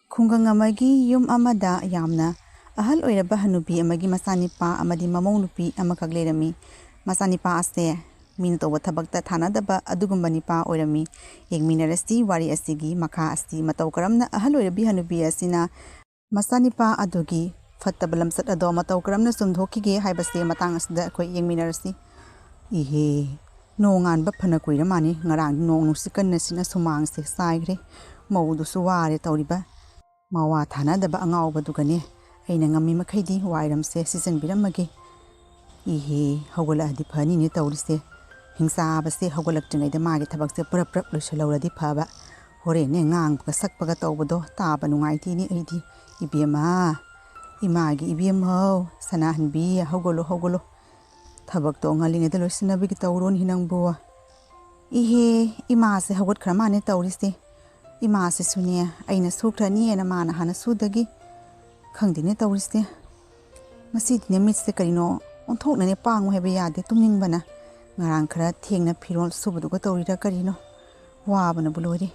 ꯈꯨꯡꯒꯪ ꯑꯃꯒꯤ ꯌꯨꯝ ꯑꯃꯗ ꯌꯥꯝꯅ ꯑꯍꯜ ꯑꯣꯏꯔꯕ ꯍꯅꯨꯕꯤ ꯑꯃꯒꯤ ꯃꯆꯥꯅꯤꯄꯥ ꯑꯃꯗꯤ ꯃꯃꯧ ꯅꯨꯄꯤ ꯑꯃꯈꯛ ꯂꯩꯔꯝꯃꯤ. ꯃꯆꯥꯅꯤꯄꯥ ꯑꯁꯦ ꯃꯤꯅ ꯇꯧꯕ ꯊꯕꯛꯇ ꯊꯥꯅꯗꯕ ꯑꯗꯨꯒꯨꯝꯕ ꯅꯤꯄꯥ ꯑꯣꯏꯔꯝꯃꯤ. ꯌꯦꯡꯃꯤꯟꯅꯔꯁꯤ ꯋꯥꯔꯤ ꯑꯁꯤꯒꯤ ꯃꯈꯥ ꯑꯁꯤ ꯃꯇꯧ ꯀꯔꯝꯅ ꯑꯍꯜ ꯑꯣꯏꯔꯕꯤ ꯍꯅꯨꯕꯤ ꯑꯁꯤꯅ ꯃꯆꯥꯅꯤꯄꯥ ꯑꯗꯨꯒꯤ ꯐꯠꯇꯕ ꯂꯝꯆꯠ ꯑꯗꯣ ꯃꯇꯧ ꯀꯔꯝꯅ ꯆꯨꯝꯊꯣꯛꯈꯤꯒꯦ ꯍꯥꯏꯕꯁꯦ ꯃꯇꯥꯡ ꯑꯁꯤꯗ ꯑꯩꯈꯣꯏ ꯌꯦꯡꯃꯤꯟꯅꯔꯁꯤ. ꯏꯍꯦ, ꯅꯣꯡꯉꯥꯟꯕ ꯐꯅ ꯀꯨꯏꯔ ꯃꯥꯅꯤ. ꯉꯔꯥꯡ ꯅꯣꯡ ꯅꯨꯡꯁꯤꯠ ꯀꯟꯅꯁꯤꯅ ꯁꯨꯃꯥꯡꯁꯦ ꯆꯥꯏꯈ꯭ರೆ. ꯃꯧꯗꯨꯁꯨ ꯋꯥꯔꯦ ꯇꯧꯔꯤꯕ. ꯃꯋꯥ ꯊꯥꯅꯗꯕ ꯑꯉꯥꯎꯕꯗꯨꯒꯅꯦ ꯑꯩꯅ ꯉꯝꯃꯤ ꯃꯈꯩꯗꯤ ꯋꯥꯏꯔꯝꯁꯦ ꯁꯤꯖꯤꯟꯕꯤꯔꯝꯃꯒꯦ. ꯏꯍꯦ, ꯍꯧꯒꯠꯂꯛꯑꯗꯤ ꯐꯅꯤꯅꯦ ꯇꯧꯔꯤꯁꯦ. ꯍꯤꯡꯆꯥꯕꯁꯦ ꯍꯧꯒꯠꯂꯛꯇ꯭ꯔꯤꯉꯩꯗ ꯃꯥꯒꯤ ꯊꯕꯛꯁꯦ ꯄꯨꯔꯞ ꯄꯨꯔꯞ ꯂꯣꯏꯁꯤꯜꯍꯧꯔꯗꯤ ꯐꯕ. ꯍꯣꯔꯦꯟꯅꯦ ꯉꯥꯡꯕꯒ ꯁꯛꯄꯒ ꯇꯧꯕꯗꯣ ꯇꯥꯕ ꯅꯨꯡꯉꯥꯏꯇꯦꯅꯦ ꯑꯩꯗꯤ. ꯏꯕꯦꯝꯃ, ꯏꯃꯥꯒꯤ ꯏꯕꯦꯝꯃꯧ, ꯁꯅꯥꯍꯟꯕꯤ, ꯍꯧꯒꯠꯂꯣ ꯍꯧꯒꯠꯂꯣ. ꯊꯕꯛꯇꯣ ꯉꯜꯂꯤꯉꯩꯗ ꯂꯣꯏꯁꯤꯟꯅꯕꯒꯤ ꯇꯧꯔꯣꯅꯤ ꯅꯪꯕꯨ. ꯏꯍꯦ, ꯏꯃꯥꯁꯦ ꯍꯧꯒꯠꯈ꯭ꯔ ꯃꯥꯅꯦ ꯇꯧꯔꯤꯁꯦ. ꯏꯃꯥꯁꯤꯁꯨꯅꯦ ꯑꯩꯅ ꯁꯨꯈ꯭ꯔꯅꯤꯅ ꯃꯥꯅ ꯍꯥꯟꯅ ꯁꯨꯗꯒꯤ. ꯈꯪꯗꯦꯅꯦ ꯇꯧꯔꯤꯁꯦ. ꯉꯁꯤꯗꯤꯅꯦ ꯃꯤꯠꯁꯦ ꯀꯔꯤꯅꯣ ꯑꯣꯟꯊꯣꯛꯅꯅꯦ ꯄꯥꯡꯉꯨ ꯍꯥꯏꯕ ꯌꯥꯗꯦ ꯇꯨꯝꯅꯤꯡꯕꯅ. ꯉꯔꯥꯡ ꯈꯔ ꯊꯦꯡꯅ ꯐꯤꯔꯣꯜ ꯁꯨꯕꯗꯨꯒ ꯇꯧꯔꯤꯔꯥ ꯀꯔꯤꯅꯣ. ꯋꯥꯕꯅꯕꯨ ꯂꯣꯏꯔꯦ.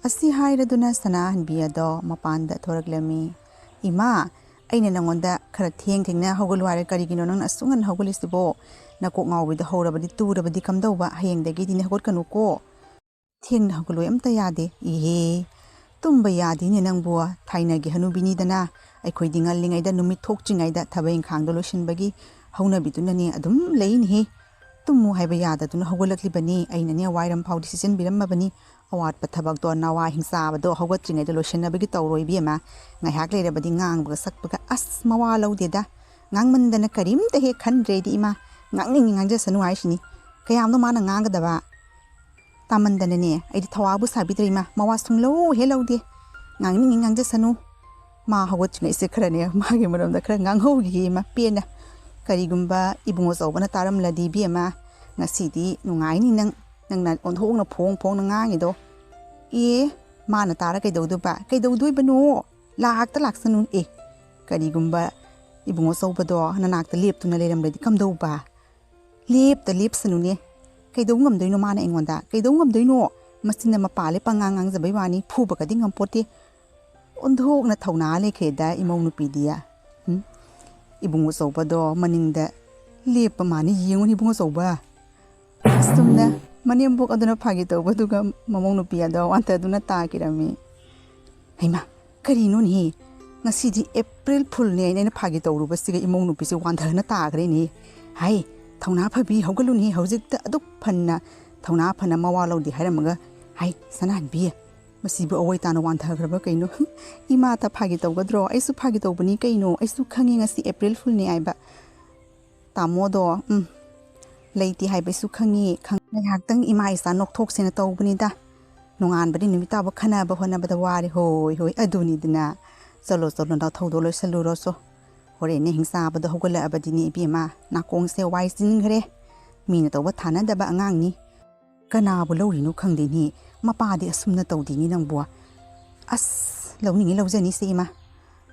ꯑꯁꯤ ꯍꯥꯏꯔꯗꯨꯅ ꯁꯅꯥꯍꯟꯕꯤ ꯑꯗꯣ ꯃꯄꯥꯟꯗ ꯊꯣꯔꯛꯂꯝꯃꯤ. ꯏꯃꯥ, ꯑꯩꯅ ꯅꯪꯉꯣꯟꯗ ꯈꯔ ꯊꯦꯡꯅ ꯍꯧꯒꯠꯂꯨ ꯍꯥꯏꯔꯦ ꯀꯔꯤꯒꯤꯅꯣ ꯅꯪꯅ ꯑꯁꯨꯛ ꯉꯟꯅ ꯍꯧꯒꯠꯂꯤꯁꯤꯕꯣ? ꯅꯀꯣꯛ ꯉꯥꯎꯕꯤꯗꯣ ꯍꯧꯔꯕꯗꯤ ꯇꯨꯔꯕꯗꯤ ꯀꯝꯗꯧꯕ? ꯍꯌꯦꯡꯗꯒꯤꯗꯤꯅꯦ ꯍꯧꯒꯠꯀꯅꯨꯀꯣ. ꯊꯦꯡꯅ ꯍꯧꯒꯠꯂꯣꯏ ꯑꯝꯇ ꯌꯥꯗꯦ. ꯏꯍꯦ, ꯇꯨꯝꯕ ꯌꯥꯗꯦꯅꯦ ꯅꯪꯕꯨ. ꯊꯥꯏꯅꯒꯤ ꯍꯅꯨꯕꯤꯅꯤꯗꯅ. ꯑꯩꯈꯣꯏꯗꯤ ꯉꯜꯂꯤꯉꯩꯗ ꯅꯨꯃꯤꯠ ꯊꯣꯛꯇ꯭ꯔꯤꯉꯩꯗ ꯊꯕꯛ ꯏꯪꯈꯥꯡꯗꯣ ꯂꯣꯏꯁꯤꯟꯕꯒꯤ ꯍꯧꯅꯕꯤꯗꯨꯅꯅꯦ ꯑꯗꯨꯝ ꯂꯩꯅꯤꯍꯦ. ꯇꯨꯝꯃꯨ ꯍꯥꯏꯕ ꯌꯥꯗꯗꯨꯅ ꯍꯧꯒꯠꯂꯛꯂꯤꯕꯅꯤ. ꯑꯩꯅꯅꯦ ꯋꯥꯏꯔꯝ ꯐꯥꯎꯗꯤ ꯁꯤꯖꯤꯟꯕꯤꯔꯝꯃꯕꯅꯤ. ꯑꯋꯥꯠꯄ ꯊꯕꯛꯇꯣ ꯅꯋꯥ ꯍꯤꯡꯆꯥꯕꯗꯣ ꯍꯧꯒꯠꯇ꯭ꯔꯤꯉꯩꯗ ꯂꯣꯏꯁꯤꯟꯅꯕꯒꯤ ꯇꯧꯔꯣ ꯏꯕꯦꯝꯃ. ꯉꯥꯏꯍꯥꯛ ꯂꯩꯔꯕꯗꯤ ꯉꯥꯡꯕꯒ ꯁꯛꯄꯒ ꯑꯁ ꯃꯋꯥ ꯂꯧꯗꯦꯗ. ꯉꯥꯡꯃꯟꯗꯅ ꯀꯔꯤꯝꯇ ꯍꯦꯛ ꯈꯟꯗ꯭ꯔꯦꯗꯤ ꯏꯃꯥ. ꯉꯥꯡꯅꯤꯡꯉꯤ ꯉꯥꯡꯖꯁꯅꯨ ꯍꯥꯏꯁꯤꯅꯤ. ꯀꯌꯥꯝꯅꯣ ꯃꯥꯅ ꯉꯥꯡꯒꯗꯕ? ꯇꯥꯃꯟꯗꯅꯅꯦ ꯑꯩꯗꯤ ꯊꯋꯥꯕꯨ ꯁꯥꯕꯤꯗ꯭ꯔꯦ ꯏꯃꯥ. ꯃꯋꯥ ꯁꯨꯡꯂꯧ ꯍꯦꯛ ꯂꯧꯗꯦ. ꯉꯥꯡꯅꯤꯡꯉꯤ ꯉꯥꯡꯖꯁꯅꯨ. ꯃꯥ ꯍꯧꯒꯠꯇ꯭ꯔꯤꯉꯩꯁꯦ ꯈꯔꯅꯦ ꯃꯥꯒꯤ ꯃꯔꯝꯗ ꯈꯔ ꯉꯥꯡꯍꯧꯈꯤꯒꯦ ꯏꯃꯥ ꯄꯦꯟꯅ. ꯀꯔꯤꯒꯨꯝꯕ ꯏꯕꯨꯡꯉꯣ ꯆꯧꯕꯅ ꯇꯥꯔꯝꯂꯗꯤ ꯏꯕꯦꯝꯃ, ꯉꯁꯤꯗꯤ ꯅꯨꯡꯉꯥꯏꯅꯤ ꯅꯪꯅ ꯑꯣꯟꯊꯣꯛꯅ ꯐꯣꯡꯅ ꯉꯥꯡꯉꯤꯗꯣ. ꯃꯥꯅ ꯇꯥꯔ ꯀꯩꯗꯧꯗꯣꯏꯕ? ꯀꯩꯗꯧꯗꯣꯏꯕꯅꯣ? ꯂꯥꯛꯇ ꯂꯥꯛꯁꯅꯨ. ꯀꯔꯤꯒꯨꯝꯕ ꯏꯕꯨꯡꯉꯣ ꯆꯧꯕꯗꯣ ꯅꯅꯥꯛꯇ ꯂꯦꯞꯇꯨꯅ ꯂꯩꯔꯝꯂꯗꯤ ꯀꯝꯗꯧꯕ? ꯂꯦꯞꯁꯅꯨꯅꯦ. ꯀꯩꯗꯧ ꯉꯝꯗꯣꯏꯅꯣ ꯃꯥꯅ ꯑꯩꯉꯣꯟꯗ? ꯀꯩꯗꯧ ꯉꯝꯗꯣꯏꯅꯣ? ꯃꯆꯤꯟꯅ ꯃꯄꯥꯜꯂꯦ ꯄꯪꯉꯥꯡ ꯉꯥꯡꯖꯕꯩ ꯋꯥꯅꯤ. ꯐꯨꯕꯒꯗꯤ ꯉꯝꯄꯣꯠꯇꯦ. ꯑꯣꯟꯊꯣꯛꯅ ꯊꯧꯅꯥ ꯂꯩꯈ꯭ꯔꯦꯗ ꯏꯃꯧ ꯅꯨꯄꯤꯗꯤ. ꯏꯕꯨꯡꯉꯣ ꯆꯧꯕꯗꯣ ꯃꯅꯤꯡꯗ ꯂꯦꯞꯄ ꯃꯥꯅ ꯌꯦꯡꯉꯨꯅꯤ ꯏꯕꯨꯡꯉꯣ ꯆꯧꯕ. ꯑꯁꯨꯝꯅ ꯃꯅꯦꯝꯕꯣꯛ ꯑꯗꯨꯅ ꯐꯥꯒꯤ ꯇꯧꯕꯗꯨꯒ ꯃꯃꯧ ꯅꯨꯄꯤ ꯑꯗꯣ ꯋꯥꯟꯊꯗꯨꯅ ꯇꯥꯈꯤꯔꯝꯃꯤ. ꯍꯩꯃꯥ, ꯀꯔꯤꯅꯣꯅꯦ? ꯉꯁꯤꯗꯤ ꯑꯦꯄ꯭ꯔꯤꯜ ꯐꯨꯜꯅꯦ ꯑꯩꯅ ꯐꯥꯒꯤ ꯇꯧꯔꯨꯕꯁꯤꯒ ꯏꯃꯧ ꯅꯨꯄꯤꯁꯦ ꯋꯥꯟꯊꯅ ꯇꯥꯈ꯭ꯔꯦꯅꯦ. ꯍꯥꯏ, ꯊꯧꯅꯥ ꯐꯕꯤ ꯍꯧꯒꯠꯂꯨꯅꯦ ꯍꯧꯖꯤꯛꯇ ꯑꯗꯨꯛ ꯐꯅ ꯊꯧꯅꯥ ꯐꯅ ꯃꯋꯥ ꯂꯧꯗꯦ ꯍꯥꯏꯔꯝꯃꯒ. ꯍꯥꯏ ꯁꯅꯥꯍꯟꯕꯤ, ꯃꯁꯤꯕꯨ ꯑꯋꯣꯏ ꯇꯥꯅ ꯋꯥꯟꯊꯈ꯭ꯔꯕ ꯀꯩꯅꯣ? ꯏꯃꯥꯇ ꯐꯥꯒꯤ ꯇꯧꯒꯗ꯭ꯔꯣ? ꯑꯩꯁꯨ ꯐꯥꯒꯤ ꯇꯧꯕꯅꯤ ꯀꯩꯅꯣ. ꯑꯩꯁꯨ ꯈꯪꯉꯤ ꯉꯁꯤ ꯑꯦꯄ꯭ꯔꯤꯜ ꯐꯨꯜꯅꯦ ꯍꯥꯏꯕ. ꯇꯥꯃꯣꯗꯣ ꯂꯩꯇꯦ ꯍꯥꯏꯕꯁꯨ ꯈꯪꯉꯤ. ꯉꯥꯏꯍꯥꯛꯇꯪ ꯏꯃꯥ ꯏꯆꯥ ꯅꯣꯛꯊꯣꯛꯁꯦꯅ ꯇꯧꯕꯅꯤꯗ. ꯅꯣꯡꯉꯥꯟꯕꯗꯤ ꯅꯨꯃꯤꯠ ꯇꯥꯕ ꯈꯟꯅꯕ ꯍꯣꯠꯅꯕꯗ ꯋꯥꯔꯦ. ꯍꯣꯏ ꯑꯗꯨꯅꯤꯗꯅ. ꯆꯠꯂꯣ ꯅꯊꯧꯗꯣ ꯂꯣꯏꯁꯜꯂꯨꯔꯣꯆꯣ. ꯍꯣꯔꯦꯟꯅꯦ ꯍꯤꯡꯆꯥꯕꯗꯣ ꯍꯧꯒꯠꯂꯛꯑꯕꯗꯤꯅꯦ ꯏꯕꯦꯝꯃ ꯅꯥꯀꯣꯡꯁꯦ ꯋꯥꯏ ꯆꯤꯟꯈ꯭ꯔꯦ. ꯃꯤꯅ ꯇꯧꯕ ꯊꯥꯅꯗꯕ ꯑꯉꯥꯡꯅꯤ. ꯀꯅꯥꯕꯨ ꯂꯧꯔꯤꯅꯣ ꯈꯪꯗꯦꯅꯤ. ꯃꯄꯥꯗꯤ ꯑꯁꯨꯝꯅ ꯇꯧꯗꯦꯅꯤ ꯅꯪꯕꯨ. ꯑꯁ, ꯂꯧꯅꯤꯡꯉꯤ ꯂꯧꯖꯅꯤꯁꯦ ꯏꯃꯥ.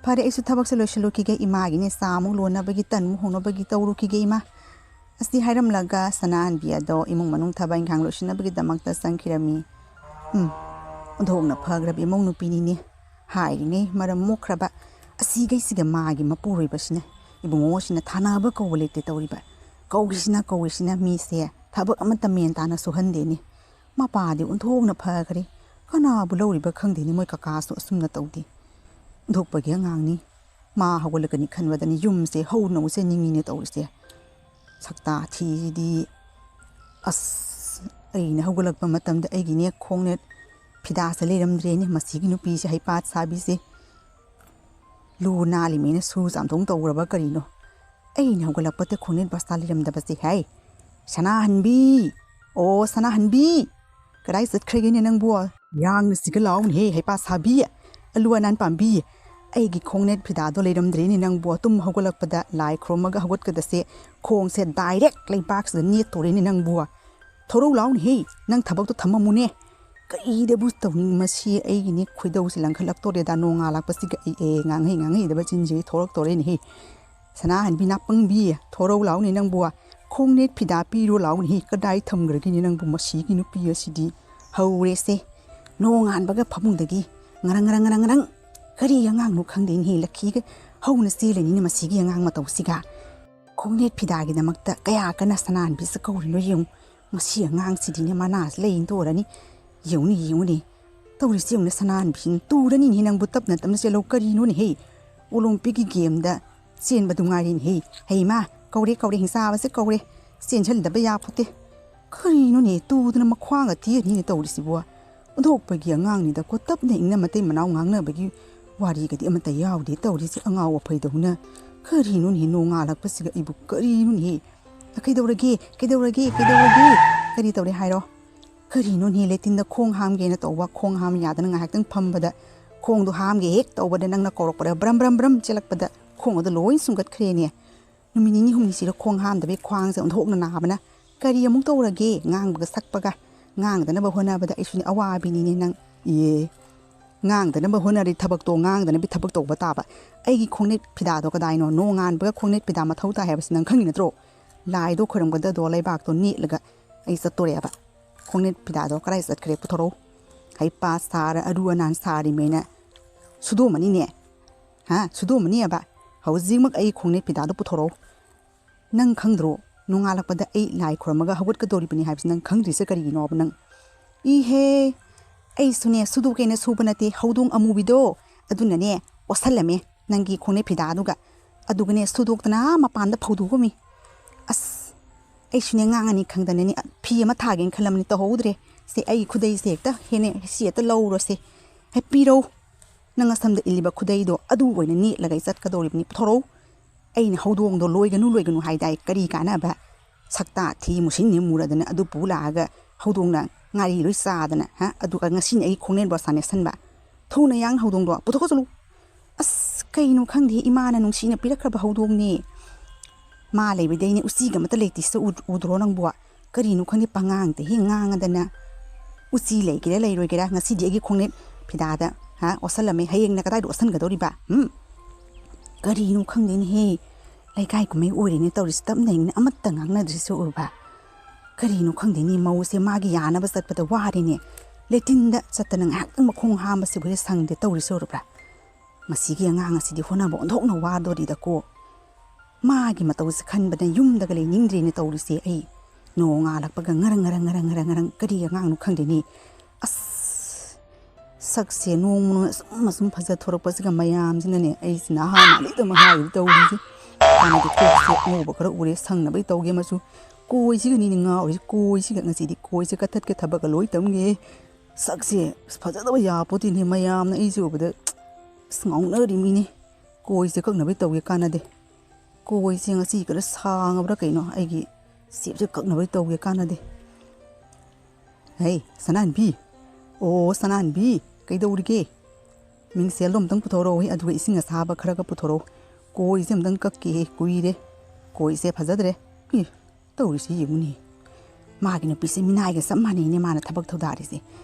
ꯐꯔꯦ, ꯑꯩꯁꯨ ꯊꯕꯛꯁꯦ ꯂꯣꯏꯁꯤꯜꯂꯨꯈꯤꯒꯦ. ꯏꯃꯥꯒꯤꯅꯦ ꯆꯥꯃꯨꯛ ꯂꯣꯟꯅꯕꯒꯤ ꯇꯟꯃꯨꯛ ꯍꯧꯅꯕꯒꯤ ꯇꯧꯔꯨꯈꯤꯒꯦ ꯏꯃꯥ. ꯑꯁꯤ ꯍꯥꯏꯔꯝꯂꯒ ꯁꯅꯥꯍꯟꯕꯤ ꯑꯗꯣ ꯏꯃꯨꯡ ꯃꯅꯨꯡ ꯊꯕꯛ ꯏꯪꯈꯥꯡ ꯂꯣꯏꯁꯤꯟꯅꯕꯒꯤꯗꯃꯛꯇ ꯆꯪꯈꯤꯔꯝꯃꯤ. ꯑꯣꯟꯊꯣꯛꯅ ꯐꯈ꯭ꯔꯕ ꯏꯃꯧ ꯅꯨꯄꯤꯅꯤꯅꯦ. ꯍꯥꯏꯔꯤꯉꯩ ꯃꯔꯝ ꯃꯣꯛꯈ꯭ꯔꯕ. ꯑꯁꯤꯈꯩꯁꯤꯒ ꯃꯥꯒꯤ ꯃꯄꯨꯔꯣꯏꯕꯁꯤꯅ ꯏꯕꯨꯡꯉꯣꯁꯤꯅ ꯊꯥꯅꯕ ꯀꯧꯕ ꯂꯩꯇꯦ ꯇꯧꯔꯤꯕ. ꯀꯧꯈꯤꯁꯤꯅ ꯃꯤꯁꯦ ꯊꯕꯛ ꯑꯃꯠꯇ ꯃꯦꯟ ꯇꯥꯅ ꯁꯨꯍꯟꯗꯦꯅꯦ. ꯃꯄꯥꯗꯤ ꯑꯣꯟꯊꯣꯛꯅ ꯐꯈ꯭ꯔꯦ. ꯀꯅꯥꯕꯨ ꯂꯧꯔꯤꯕ ꯈꯪꯗꯦꯅꯤ. ꯃꯣꯏ ꯀꯀꯥꯁꯨ ꯑꯁꯨꯝꯅ ꯇꯧꯗꯦ. ꯑꯣꯟꯊꯣꯛꯄꯒꯤ ꯑꯉꯥꯡꯅꯤ. ꯃꯥ ꯍꯧꯒꯠꯂꯛꯀꯅꯤ ꯈꯟꯕꯗꯅꯤ ꯌꯨꯝꯁꯦ ꯍꯧꯅ ꯎꯆꯦꯅꯤꯡꯉꯤꯅꯦ ꯇꯧꯔꯤꯁꯦ. ꯁꯛꯇꯥ ꯊꯤꯁꯤꯗꯤ. ꯑꯁ, ꯑꯩꯅ ꯍꯧꯒꯠꯂꯛꯄ ꯃꯇꯝꯗ ꯑꯩꯒꯤꯅꯦ ꯈꯣꯡꯅꯦꯠ ꯐꯤꯗꯥꯁꯦ ꯂꯩꯔꯝꯗ꯭ꯔꯦꯅꯦ. ꯃꯁꯤꯒꯤ ꯅꯨꯄꯤꯁꯦ ꯍꯩꯄꯥꯠ ꯁꯥꯕꯤꯁꯦ. ꯂꯨ ꯅꯥꯜꯂꯤꯃꯦꯅ ꯁꯨ ꯆꯥꯝꯊꯣꯛ ꯇꯧꯈ꯭ꯔꯕ ꯀꯔꯤꯅꯣ? ꯑꯩꯅ ꯍꯧꯒꯠꯂꯛꯄꯗ ꯈꯣꯡꯅꯦꯠ ꯕꯁꯇꯥ ꯂꯩꯔꯝꯗꯕꯁꯦ. ꯍꯥꯏ ꯁꯅꯥꯍꯟꯕꯤ, ꯑꯣ ꯁꯅꯥꯍꯟꯕꯤ, ꯀꯗꯥꯏ ꯆꯠꯈ꯭ꯔꯒꯦꯅꯦ ꯅꯪꯕꯨ? ꯌꯥꯡꯅ ꯁꯤꯒ ꯂꯥꯎꯅꯍꯦ ꯍꯩꯄꯥꯠ ꯁꯥꯕꯤ, ꯑꯂꯨ ꯑꯅꯥꯟ ꯄꯥꯝꯕꯤ. ꯑꯩꯒꯤ ꯈꯣꯡꯅꯦꯠ ꯐꯤꯗꯥꯗꯣ ꯂꯩꯔꯝꯗ꯭ꯔꯦꯅꯦ ꯅꯪꯕꯨ. ꯇꯨꯝ ꯍꯧꯒꯠꯂꯛꯄꯗ ꯂꯥꯏ ꯈꯨꯔꯨꯝꯃꯒ ꯍꯧꯒꯠꯀꯗꯁꯦ ꯈꯣꯡꯁꯦ ꯗꯥꯏꯔꯦꯛ ꯂꯩꯕꯥꯛꯁꯤꯗ ꯅꯦꯠꯇꯣꯔꯦꯅꯦ ꯅꯪꯕꯨ. ꯊꯧꯔꯧ ꯂꯥꯎꯅꯍꯦ, ꯅꯪ ꯊꯕꯛꯇꯣ ꯊꯝꯃꯝꯃꯨꯅꯦ. ꯀꯔꯤꯗꯕꯨ ꯇꯧꯅꯤꯡ ꯃꯁꯤ ꯑꯩꯒꯤꯅꯦ ꯈꯣꯏꯗꯧꯁꯦ ꯂꯪꯈꯠꯂꯛꯇꯣꯔꯦꯗ. ꯅꯣꯡꯉꯥꯜꯂꯛꯄꯁꯤꯒ ꯉꯥꯡꯍꯩꯗꯕ ꯆꯤꯟꯁꯤꯒꯤ ꯊꯣꯔꯛꯇꯣꯔꯦꯅꯦꯍꯦ. ꯁꯅꯥꯍꯟꯕꯤ ꯅꯥꯄꯪꯕꯤ, ꯊꯧꯔꯧ ꯂꯥꯎꯅꯦ ꯅꯪꯕꯨ. ꯈꯣꯡꯅꯦꯠ ꯐꯤꯗꯥ ꯄꯤꯔꯣ ꯂꯥꯎꯅꯍꯦ. ꯀꯗꯥꯏ ꯊꯝꯈ꯭ꯔꯒꯦꯅꯦ ꯅꯪꯕꯨ? ꯃꯁꯤꯒꯤ ꯅꯨꯄꯤ ꯑꯁꯤꯗꯤ ꯍꯧꯔꯦꯁꯦ. ꯅꯣꯡꯉꯥꯟꯕꯒ ꯐꯃꯨꯡꯗꯒꯤ ngarang kari angang no khangdin hi lakhi ga hauna selani ni masigi angang ma tawsiga khongnet phidagi damakta kaya kana sanan bi sakawri no yung masi angang sidini manas lein torani yuni tawri siung na sanan bin turani ni nang butap na tamna selo kari no ni he olympic game da sen badungari ni he ma kawre hingsa ba se kawre sen chal da ba ya phote kari no ni tu dana makhwanga ti ni tawri sibo odok pagi angang ni da ko tap na ingna matay manaw ngang na bagi wari ga di amata yaw di tawri si angaw phai da huna kari no ni no nga lak pasiga ibu kari no ni kai dawrage kari tawri hairo kari no ni letin da khong ham ge na tawwa khong ham ya da nga haktang phambada khong du ham ge hek tawbada nang na korok pada bram chelak pada khong da loi sungat khre ne numini ni humni si da khong ham da be khwang se onthok na bana kari amuk tawrage ngang ba sak paga ngang da na ba hona bada isuni awa bi ni nang ye ngang da na ba hona ri thabak to ngang da na bi thabak to ba ta ba ai gi khongnet phida do kadai no ngan ba khongnet phida ma thau ta ha ba sinang khang ni na tro lai do khoram ga da do lai bak to ni laga ai sa to re ba khongnet phida do karai sat khre puthoro hai pa sara aru anan sari mena sudo mani ne sudo mani ba hawjing mak ai khongnet phida do puthoro nang khangdro nonga lak pada ai lai khoramaga hawat ka dori bani habs nang khangri se kari no nang I he ai sune sudu ke na subanate hawdung amubido aduna ne osalame nangi khone phida duga aduga ne sudok tana mapan da phawdu go mi as ai sune ngang ani khangdane ni phi ama thagen khalamni to howdre se ai khudai se ta hene si ta lawro se happy ro nanga samda iliba khudai do adu oina ni lagai chat ka dori ni thoro ai ni hawdong do loiganu haidai kari kana ba sakta thi musin ni muradana adu pula ga hawdong na ngari loi sadana adu ka ngasin ai khongnen ba sane san ba thona yang hawdong do puthoko chulu as kaino khangdi imana nungsina pirakhra ba hawdong ni ma leibe dei ni usi ga mata leiti sa udro nang bua kari nu khangni pangang te hi ngang adana usi lei gire lei roi gira ngasi di gi khongnet phida da osalame hayeng na kadai do san ga dori ba kari nu khangni ni he lai kai ku mai ori ni tawri stap nei na amat tang ngang na dri so urba kari nu khangdi ni mau se magi yana ba sat pada wari ni letin da satana ngak tang makhong ha ma se bure sang de tawri so urba masi gi ngang asi di hona bo ndok na wa dori da ko magi ma tawse khan bada yum da gale ningdri ni tawri se ai no nga lak pa ga ngarang kari ngang nu khangdi ni as sakse nong masum phaja thorok pa siga mayam jina ne ai sina ha na le to ma ha yu tawri ji kana di ko se ngo ba khara ure sang na bai tawge masu koi ji ni nga ori koi ji ga ngasi di koi ji ka that ke thaba ga loi tam ge sakse phaja da ya poti ni mayam na i ju ba da ngong na ri mi ni koi ji kak na bai tawge kana de koi ji ngasi ka sang abra kai no ai gi sip ji kak na bai tawge kana de hey sanan bi kai dawrige ming selom tang puthoro hi adu ising asaba khara ka puthoro koi sem dang kakke kuire koi se phajadre hi tawri si yimuni magi na pise minai ga samani ne mana thabak thodari se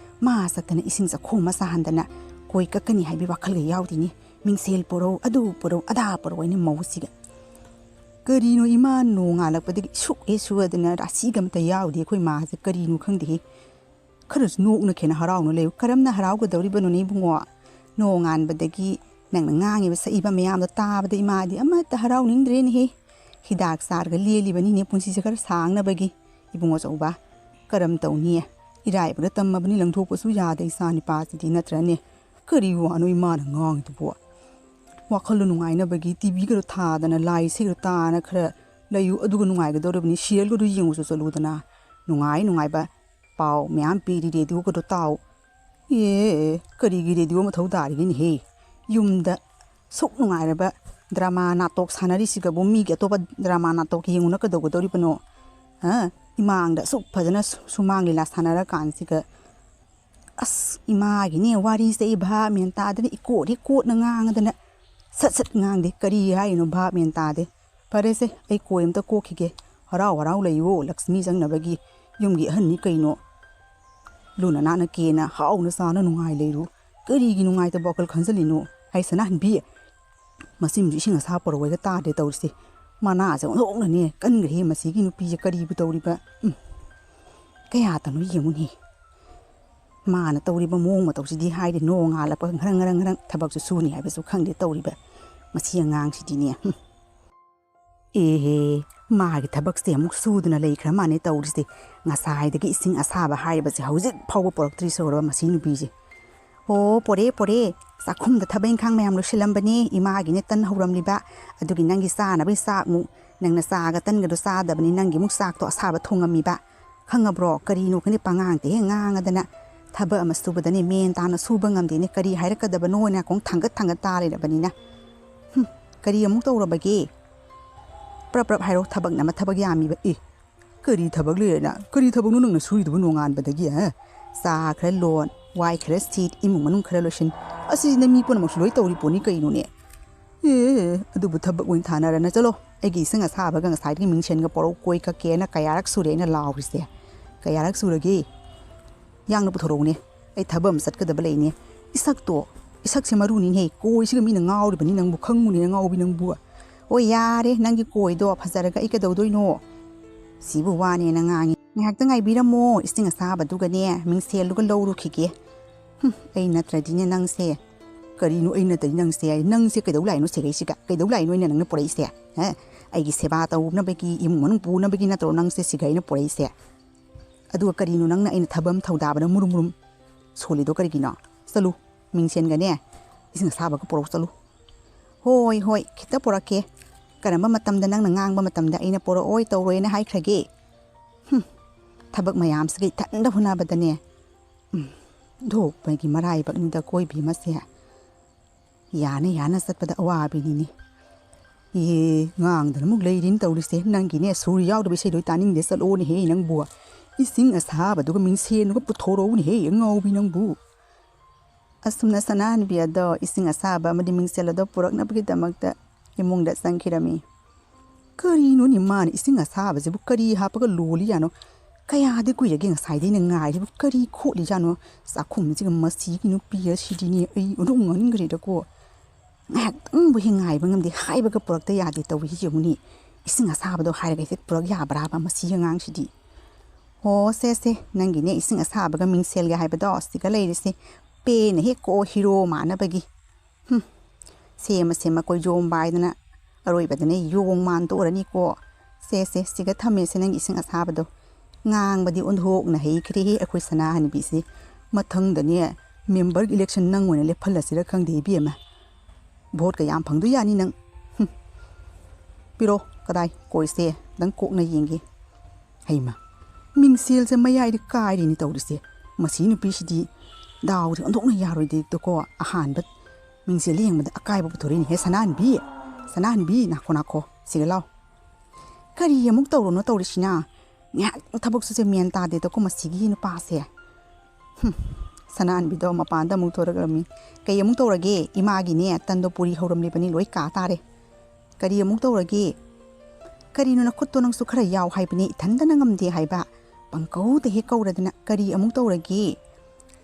ma sakana ising sa khoma sa handana koi kakkani haibi wakhal ga yawdi ni ming sel poro adu poro ada poro ni mausi ga kari no iman no ngalak padi suk esu adana rasi gam ta yawdi khoi ma se kari no khangdi kharus nok na khena haraw no lew karam na haraw ga dawri banu ni bungo no ngan badagi nang ngangi ba sa iba mayam da ta ba da ima di ama ta haraw ning dre ni he hidak sar ga leli bani ne punsi se kar sang na bagi ibungo chauba karam tawni irai ba tam ma bani langthok pa su ya da isa ni pa si di na tra ne kari wa no ima na ngang tu bo wakhal nu ngai na bagi tv ga tha da na lai se ta na khara layu adu ga ngai ga dor bani serial ga du yeng su chalu da na ngai ba pau myam pi ri radio ko taw ye kari gi radio ma thau dari ni he yum da sok nungai ra ba drama natok sanari si ga bomi ge to ba drama natok yengu na ka do dori pano imang da sok phajana sumang lila sanara kan si ga as ima gi ne wari se bha men ta da iko ri ko na ngang da na sat ngang de kari hai no bha men ta de pare se ai ko em ta ko khige haraw lai wo lakshmi jang na bagi yum gi han ni kai no luna na ke na haw na sa na nungai leiru kari gi nungai ta bokal khanjali no hai sana han bi masim ji singa sa por wai ga ta de tawsi mana ja ngok na ne kan gre masi gi nu pi ja kari bu tawri ba kaya ta no yemu ni ꯃꯥꯅ ꯇꯧꯔꯤꯕ ꯃꯑꯣꯡ ꯃꯇꯧꯁꯤꯗꯤ ꯍꯥꯏꯗꯤ ꯅꯣꯡ ꯉꯥꯜꯂꯛꯄ ꯉꯔꯪ ꯊꯕꯛꯁꯨ ꯁꯨꯅꯤ ꯍꯥꯏꯕꯁꯨ ꯈꯪꯗꯦ ꯇꯧꯔꯤꯕ ꯃꯁꯤ ꯑꯉꯥꯡꯁꯤꯗꯤꯅꯦ ꯑꯦꯍꯦ ꯃꯥꯒꯤ ꯊꯕꯛꯁꯦ ꯑꯃꯨꯛ ꯁꯨꯗꯨꯅ ꯂꯩꯈ꯭ꯔ ꯃꯥꯅꯦ ꯇꯧꯔꯤꯁꯦ ꯉꯁꯥꯏꯗꯒꯤ ꯏꯁꯤꯡ ꯑꯁꯥꯕ ꯍꯥꯏꯔꯤꯕꯁꯦ ꯍꯧꯖꯤꯛ ꯐꯥꯎꯕ ꯄꯨꯔꯛꯇ꯭ꯔꯤ ꯁꯣꯔꯕ ꯃꯁꯤ ꯅꯨꯄꯤꯁꯦ ꯑꯣ ꯄꯣꯔꯦ ꯆꯥꯛꯈꯨꯝꯗ ꯊꯕꯛ ꯏꯪꯈꯥꯡ ꯃꯌꯥꯝ ꯂꯣꯏꯁꯤꯜꯂꯝꯕꯅꯦ ꯏꯃꯥꯒꯤꯅꯦ ꯇꯟ ꯍꯧꯔꯝꯂꯤꯕ ꯑꯗꯨꯒꯤ ꯅꯪꯒꯤ ꯆꯥꯅꯕꯒꯤ ꯆꯥꯛꯃꯨꯛ ꯅꯪꯅ ꯆꯥꯒ ꯇꯟꯒꯗꯣ ꯆꯥꯗꯕꯅꯤ ꯅꯪꯒꯤ ꯑꯃꯨꯛ ꯆꯥꯛꯇꯣ ꯑꯁꯥꯕ ꯊꯣꯡꯉꯝꯃꯤꯕ ꯈꯪꯉꯕ꯭ꯔꯣ ꯀꯔꯤꯅꯣ ꯈꯪꯗꯦ ꯄꯉꯥꯡꯗ ꯍꯦꯛ ꯉꯥꯡꯉꯗꯅ ꯊꯕꯛ ꯑꯃ ꯁꯨꯕꯗꯅꯦ ꯃꯦꯟ ꯇꯥꯅ ꯁꯨꯕ ꯉꯝꯗꯦꯅꯦ ꯀꯔꯤ ꯍꯥꯏꯔꯛꯀꯗꯕꯅꯣ ꯅꯥꯀꯣꯡ ꯊꯥꯡꯒꯠ ꯇꯥ ꯂꯩꯔꯕꯅꯤꯅ ꯀꯔꯤ ꯑꯃꯨꯛ ꯇꯧꯔꯕꯒꯦ ꯄ꯭ꯔꯞ ꯍꯥꯏꯔꯣ ꯊꯕꯛꯅ ꯑꯃ ꯊꯕꯛ ꯌꯥꯝꯃꯤꯕ ꯀꯔꯤ ꯊꯕꯛ ꯂꯩꯔꯦꯅ ꯀꯔꯤ ꯊꯕꯛꯅꯣ ꯅꯪꯅ ꯁꯨꯔꯤꯗꯨꯕꯨ ꯅꯣꯡꯉꯥꯟꯕꯗꯒꯤ ꯆꯥ ꯈꯔ ꯂꯣꯟ ꯋꯥꯏ ꯈꯔ ꯁꯤꯠ ꯏꯃꯨꯡ ꯃꯅꯨꯡ ꯈꯔ ꯂꯣꯏꯁꯤꯟ ꯑꯁꯤꯁꯤꯅ ꯃꯤ ꯄꯨꯝꯅꯃꯛꯁꯨ ꯂꯣꯏ ꯇꯧꯔꯤ ꯄꯣꯠꯅꯤ ꯀꯩꯅꯣꯅꯦ ꯑꯗꯨꯕꯨ ꯊꯕꯛ ꯑꯣꯏꯅ ꯊꯥꯅꯔꯅ ꯆꯠꯂꯣ ꯑꯩꯒꯤ ꯏꯁꯤꯡ ꯑꯁꯥꯕꯒ ꯉꯁꯥꯏꯗꯒꯤ ꯃꯤꯡꯁꯦꯟꯒ ꯄꯣꯔꯧ ꯀꯣꯏ ꯀꯛꯀꯦꯅ ꯀꯌꯥꯔꯛ ꯁꯨꯔꯦ ꯑꯩꯅ ꯂꯥꯎꯔꯤꯁꯦ ꯀꯌꯥꯔꯛ ꯁꯨꯔꯒꯦ ꯌꯥꯡꯅ ꯄꯨꯊꯣꯔꯛꯎꯅꯦ ꯑꯩ ꯊꯕꯛ ꯑꯃ ꯆꯠꯀꯗꯕ ꯂꯩꯅꯦ ꯏꯁꯛꯁꯦ ꯃꯔꯨꯅꯤꯅꯦ ꯀꯣꯏꯁꯤꯒ ꯃꯤꯅ ꯉꯥꯎꯔꯤꯕꯅꯤ ꯅꯪꯕꯨ ꯈꯪꯉꯨꯅꯤꯅ ꯉꯥꯎꯕꯤ ꯅꯪꯕꯨ ꯍꯣꯏ ꯌꯥꯔꯦ ꯅꯪꯒꯤ ꯀꯣꯏꯗꯣ ꯐꯖꯔꯒ ꯑꯩ ꯀꯩꯗꯧꯗꯣꯏꯅꯣ ꯁꯤꯕꯨ ꯋꯥꯅꯦꯅ ꯉꯥꯡꯉꯤ ꯉꯥꯏꯍꯥꯛꯇ ꯉꯥꯏꯕꯤꯔꯝꯃꯣ ꯏꯁꯤꯡ ꯑꯁꯥꯕꯗꯨꯒꯅꯦ ꯃꯤꯡꯁꯦꯜꯗꯨꯒ ꯂꯧꯔꯨꯈꯤꯒꯦ ꯑꯩ ꯅꯠꯇ꯭ꯔꯗꯤꯅꯦ ꯅꯪꯁꯦ ꯀꯔꯤꯅꯣ ꯑꯩ ꯅꯠꯇ꯭ꯔꯗꯤ ꯅꯪꯁꯦ ꯀꯩꯗꯧ ꯂꯥꯛꯏꯅꯣ ꯁꯤꯒꯩꯁꯤꯒ ꯀꯩꯗꯧ ꯂꯥꯛꯏꯅꯣ ꯅꯪꯅ ꯄꯨꯔꯛꯏꯁꯦ ꯑꯩꯒꯤ ꯁꯦꯕꯥ ꯇꯧꯅꯕꯒꯤ ꯏꯃꯨꯡ ꯃꯅꯨꯡ ꯄꯨꯅꯕꯒꯤ ꯅꯠꯇ꯭ꯔꯣ ꯅꯪꯁꯦ ꯁꯤꯒ ꯑꯩꯅ ꯄꯨꯔꯛꯏꯁꯦ ꯑꯗꯨꯒ ꯀꯔꯤꯅꯣ ꯅꯪꯅ ꯑꯩꯅ ꯊꯕꯛ ꯑꯃ ꯊꯧꯗꯥꯕꯗ ꯃꯨꯔꯨꯝ ꯁꯣꯜꯂꯤꯗꯣ ꯀꯔꯤꯒꯤꯅꯣ ꯆꯠꯂꯨ ꯃꯤꯡꯁꯦꯟꯒꯅꯦ ꯏꯁꯤꯡ ꯑꯁꯥꯕꯒ ꯄꯣꯔꯛ ꯆꯠꯂꯨ ꯍꯣꯏ ꯈꯤꯇ ꯄꯣꯔꯛꯀꯦ ꯀꯔꯝꯕ ꯃꯇꯝꯗ ꯅꯪꯅ ꯉꯥꯡꯕ ꯃꯇꯝꯗ ꯑꯩꯅ ꯄꯣꯔꯛꯑꯣꯏ ꯇꯧꯔꯣꯏꯅ ꯍꯥꯏꯈ꯭ꯔꯒꯦ ꯊꯕꯛ ꯃꯌꯥꯝꯁꯤꯒ ꯏꯊꯟꯗ ꯍꯣꯠꯅꯕꯗꯅꯦ ꯙꯣꯛꯄꯒꯤ ꯃꯔꯥꯏꯕꯛꯅꯤꯗ ꯀꯣꯏꯕꯤ ꯃꯁꯦ ꯌꯥꯅ ꯆꯠꯄꯗ ꯑꯋꯥꯕꯤꯅꯤꯅꯦ ꯉꯥꯡꯗꯅ ꯑꯃꯨꯛ ꯂꯩꯔꯤꯅ ꯇꯧꯔꯤꯁꯦ ꯅꯪꯒꯤꯅꯦ ꯁꯨꯔ ꯌꯥꯎꯗꯕ ꯏꯁꯩ ꯂꯣꯏ ꯇꯥꯅꯤꯡꯗꯦ ꯆꯠꯂꯣꯅꯦꯍꯦ ꯅꯪꯕꯨ ꯏꯁꯤꯡ ꯑꯁꯥꯕꯗꯨꯒ ꯃꯤꯡꯁꯦꯟꯗꯨꯒ ꯄꯨꯊꯣꯔꯛꯎꯅꯦꯍꯦ ꯉꯥꯎꯕꯤ ꯅꯪꯕꯨ ꯑꯁꯨꯝꯅ ꯁꯅꯥꯍꯟꯕꯤ ꯑꯗꯣ ꯏꯁꯤꯡ ꯑꯁꯥꯕ ꯑꯃꯗꯤ ꯃꯤꯡꯁꯦꯜ ꯑꯗꯣ ꯄꯨꯔꯛꯅꯕꯒꯤꯗꯃꯛꯇ ꯏꯃꯨꯡꯗ ꯆꯪꯈꯤꯔꯝꯃꯤ ꯀꯔꯤꯅꯣꯅꯦ ꯃꯥꯅ ꯏꯁꯤꯡ ꯑꯁꯥꯕꯁꯤꯕꯨ ꯀꯔꯤ ꯍꯥꯞꯄꯒ ꯂꯣꯜꯂꯤꯖꯥꯅꯣ ꯀꯌꯥꯗꯤ ꯀꯨꯏꯔꯒꯦ ꯉꯁꯥꯏꯗꯩꯅ ꯉꯥꯏꯔꯤꯕ ꯀꯔꯤ ꯈꯣꯠꯂꯤꯖꯥꯅꯣ ꯆꯥꯛꯈꯨꯝꯁꯤꯒ ꯃꯁꯤꯒꯤ ꯅꯨꯄꯤ ꯑꯁꯤꯗꯤꯅꯦ ꯑꯩ ꯑꯗꯨꯝ ꯉꯥꯡꯅꯤꯡꯈ꯭ꯔꯦꯗꯀꯣ ꯉꯥꯏꯍꯥꯛꯇꯪꯕꯨ ꯍꯦꯛ ꯉꯥꯏꯕ ꯉꯝꯗꯦ ꯍꯥꯏꯕꯒ ꯄꯨꯔꯛꯇ ꯌꯥꯗꯦ ꯇꯧꯏ ꯌꯦꯡꯉꯨꯅꯤ ꯏꯁꯤꯡ ꯑꯁꯥꯕꯗꯣ ꯍꯥꯏꯔꯒ ꯍꯦꯛ ꯄꯨꯔꯛ ꯌꯥꯕ꯭ꯔꯥꯕ ꯃꯁꯤ ꯑꯉꯥꯡꯁꯤꯗꯤ ꯁꯦ ꯅꯪꯒꯤꯅꯦ ꯏꯁꯤꯡ ꯑꯁꯥꯕꯒ ꯃꯤꯡꯁꯦꯜꯒ ꯍꯥꯏꯕꯗꯣ ꯁꯤꯒ ꯂꯩꯔꯤꯁꯦ ꯄꯦꯅ ꯍꯦꯛ ꯀꯣꯛꯑꯣ ꯍꯤꯔꯣ ꯃꯥꯟꯅꯕꯒꯤ ꯁꯦꯝꯃ ꯀꯣꯏꯖꯣꯝ ꯕꯥꯏꯗꯅ ꯑꯔꯣꯏꯕꯗꯅꯦ ꯌꯣꯡ ꯃꯥꯟꯗꯣꯔꯅꯤꯀꯣ ꯁꯦ ꯁꯤꯒ ꯊꯝꯃꯦꯁꯦ ꯅꯪꯒꯤ ꯏꯁꯤꯡ ꯑꯁꯥꯕꯗꯣ ꯉꯥꯡꯕꯗꯤ ꯑꯣꯟꯊꯣꯛꯅ ꯍꯩꯈ꯭ꯔꯦꯍꯦ ꯑꯩꯈꯣꯏ ꯁꯅꯥꯍꯟꯕꯤꯁꯤ ꯃꯊꯪꯗꯅꯦ ꯃꯦꯝꯕꯔ ꯏꯂꯦꯛꯁꯟ ꯅꯪ ꯑꯣꯏꯅ ꯂꯦꯞꯍꯜꯂꯁꯤꯔ ꯈꯪꯗꯦ ꯏꯕꯦꯝꯃ ꯚꯣꯠꯀ ꯌꯥꯝ ꯐꯪꯗꯣꯏ ꯌꯥꯅꯤ ꯅꯪ ꯄꯤꯔꯣ ꯀꯗꯥꯏ ꯀꯣꯏꯁꯦ ꯅꯪ ꯀꯣꯛꯅ ꯌꯦꯡꯒꯦ ꯍꯩꯃ ꯃꯤꯡꯁꯦꯜꯁꯦ ꯃꯌꯥꯏꯗ ꯀꯥꯏꯔꯤꯅꯤ ꯇꯧꯔꯤꯁꯦ ꯃꯁꯤ ꯅꯨꯄꯤꯁꯤꯗꯤ ꯗꯥꯎꯗꯤ ꯑꯣꯟꯊꯣꯛꯅ ꯌꯥꯔꯣꯏꯗꯦꯗꯀꯣ ꯑꯍꯥꯟꯕ ꯃꯤꯡꯁꯦꯜ ꯌꯦꯡꯕꯗ ꯑꯀꯥꯏꯕ ꯄꯨꯊꯣꯔꯛꯏꯅꯦꯍꯦ ꯁꯅꯥꯍꯟꯕꯤ ꯅꯥꯈꯣ ꯁꯤꯒ ꯂꯥꯎ ꯀꯔꯤ ꯑꯃꯨꯛ ꯇꯧꯔꯨꯅꯣ ꯇꯧꯔꯤꯁꯤꯅ ꯉꯥꯏꯍꯥꯛ ꯊꯕꯛꯁꯨꯁꯦ ꯃꯦꯟ ꯇꯥꯗꯦꯗꯀꯣ ꯃꯁꯤꯒꯤ ꯅꯨꯄꯥꯁꯦ ꯁꯅꯥꯍꯟꯕꯤꯗꯣ ꯃꯄꯥꯟꯗ ꯑꯃꯨꯛ ꯊꯣꯔꯛꯂꯝꯃꯤ ꯀꯩ ꯑꯃꯨꯛ ꯇꯧꯔꯒꯦ ꯏꯃꯥꯒꯤꯅꯦ ꯇꯟꯗꯣ ꯄꯨꯔꯤ ꯍꯧꯔꯝꯂꯤꯕꯅꯤ ꯂꯣꯏ ꯀꯥ ꯇꯥꯔꯦ ꯀꯔꯤ ꯑꯃꯨꯛ ꯇꯧꯔꯒꯦ ꯀꯔꯤꯅꯣ ꯅꯈꯨꯠꯇꯣ ꯅꯪꯁꯨ ꯈꯔ ꯌꯥꯎ ꯍꯥꯏꯕꯅꯤ ꯏꯊꯟꯗꯅ ꯉꯝꯗꯦ ꯍꯥꯏꯕ ꯄꯪꯀꯧꯗ ꯍꯦꯛ ꯀꯧꯔꯗꯅ ꯀꯔꯤ ꯑꯃꯨꯛ ꯇꯧꯔꯒꯦ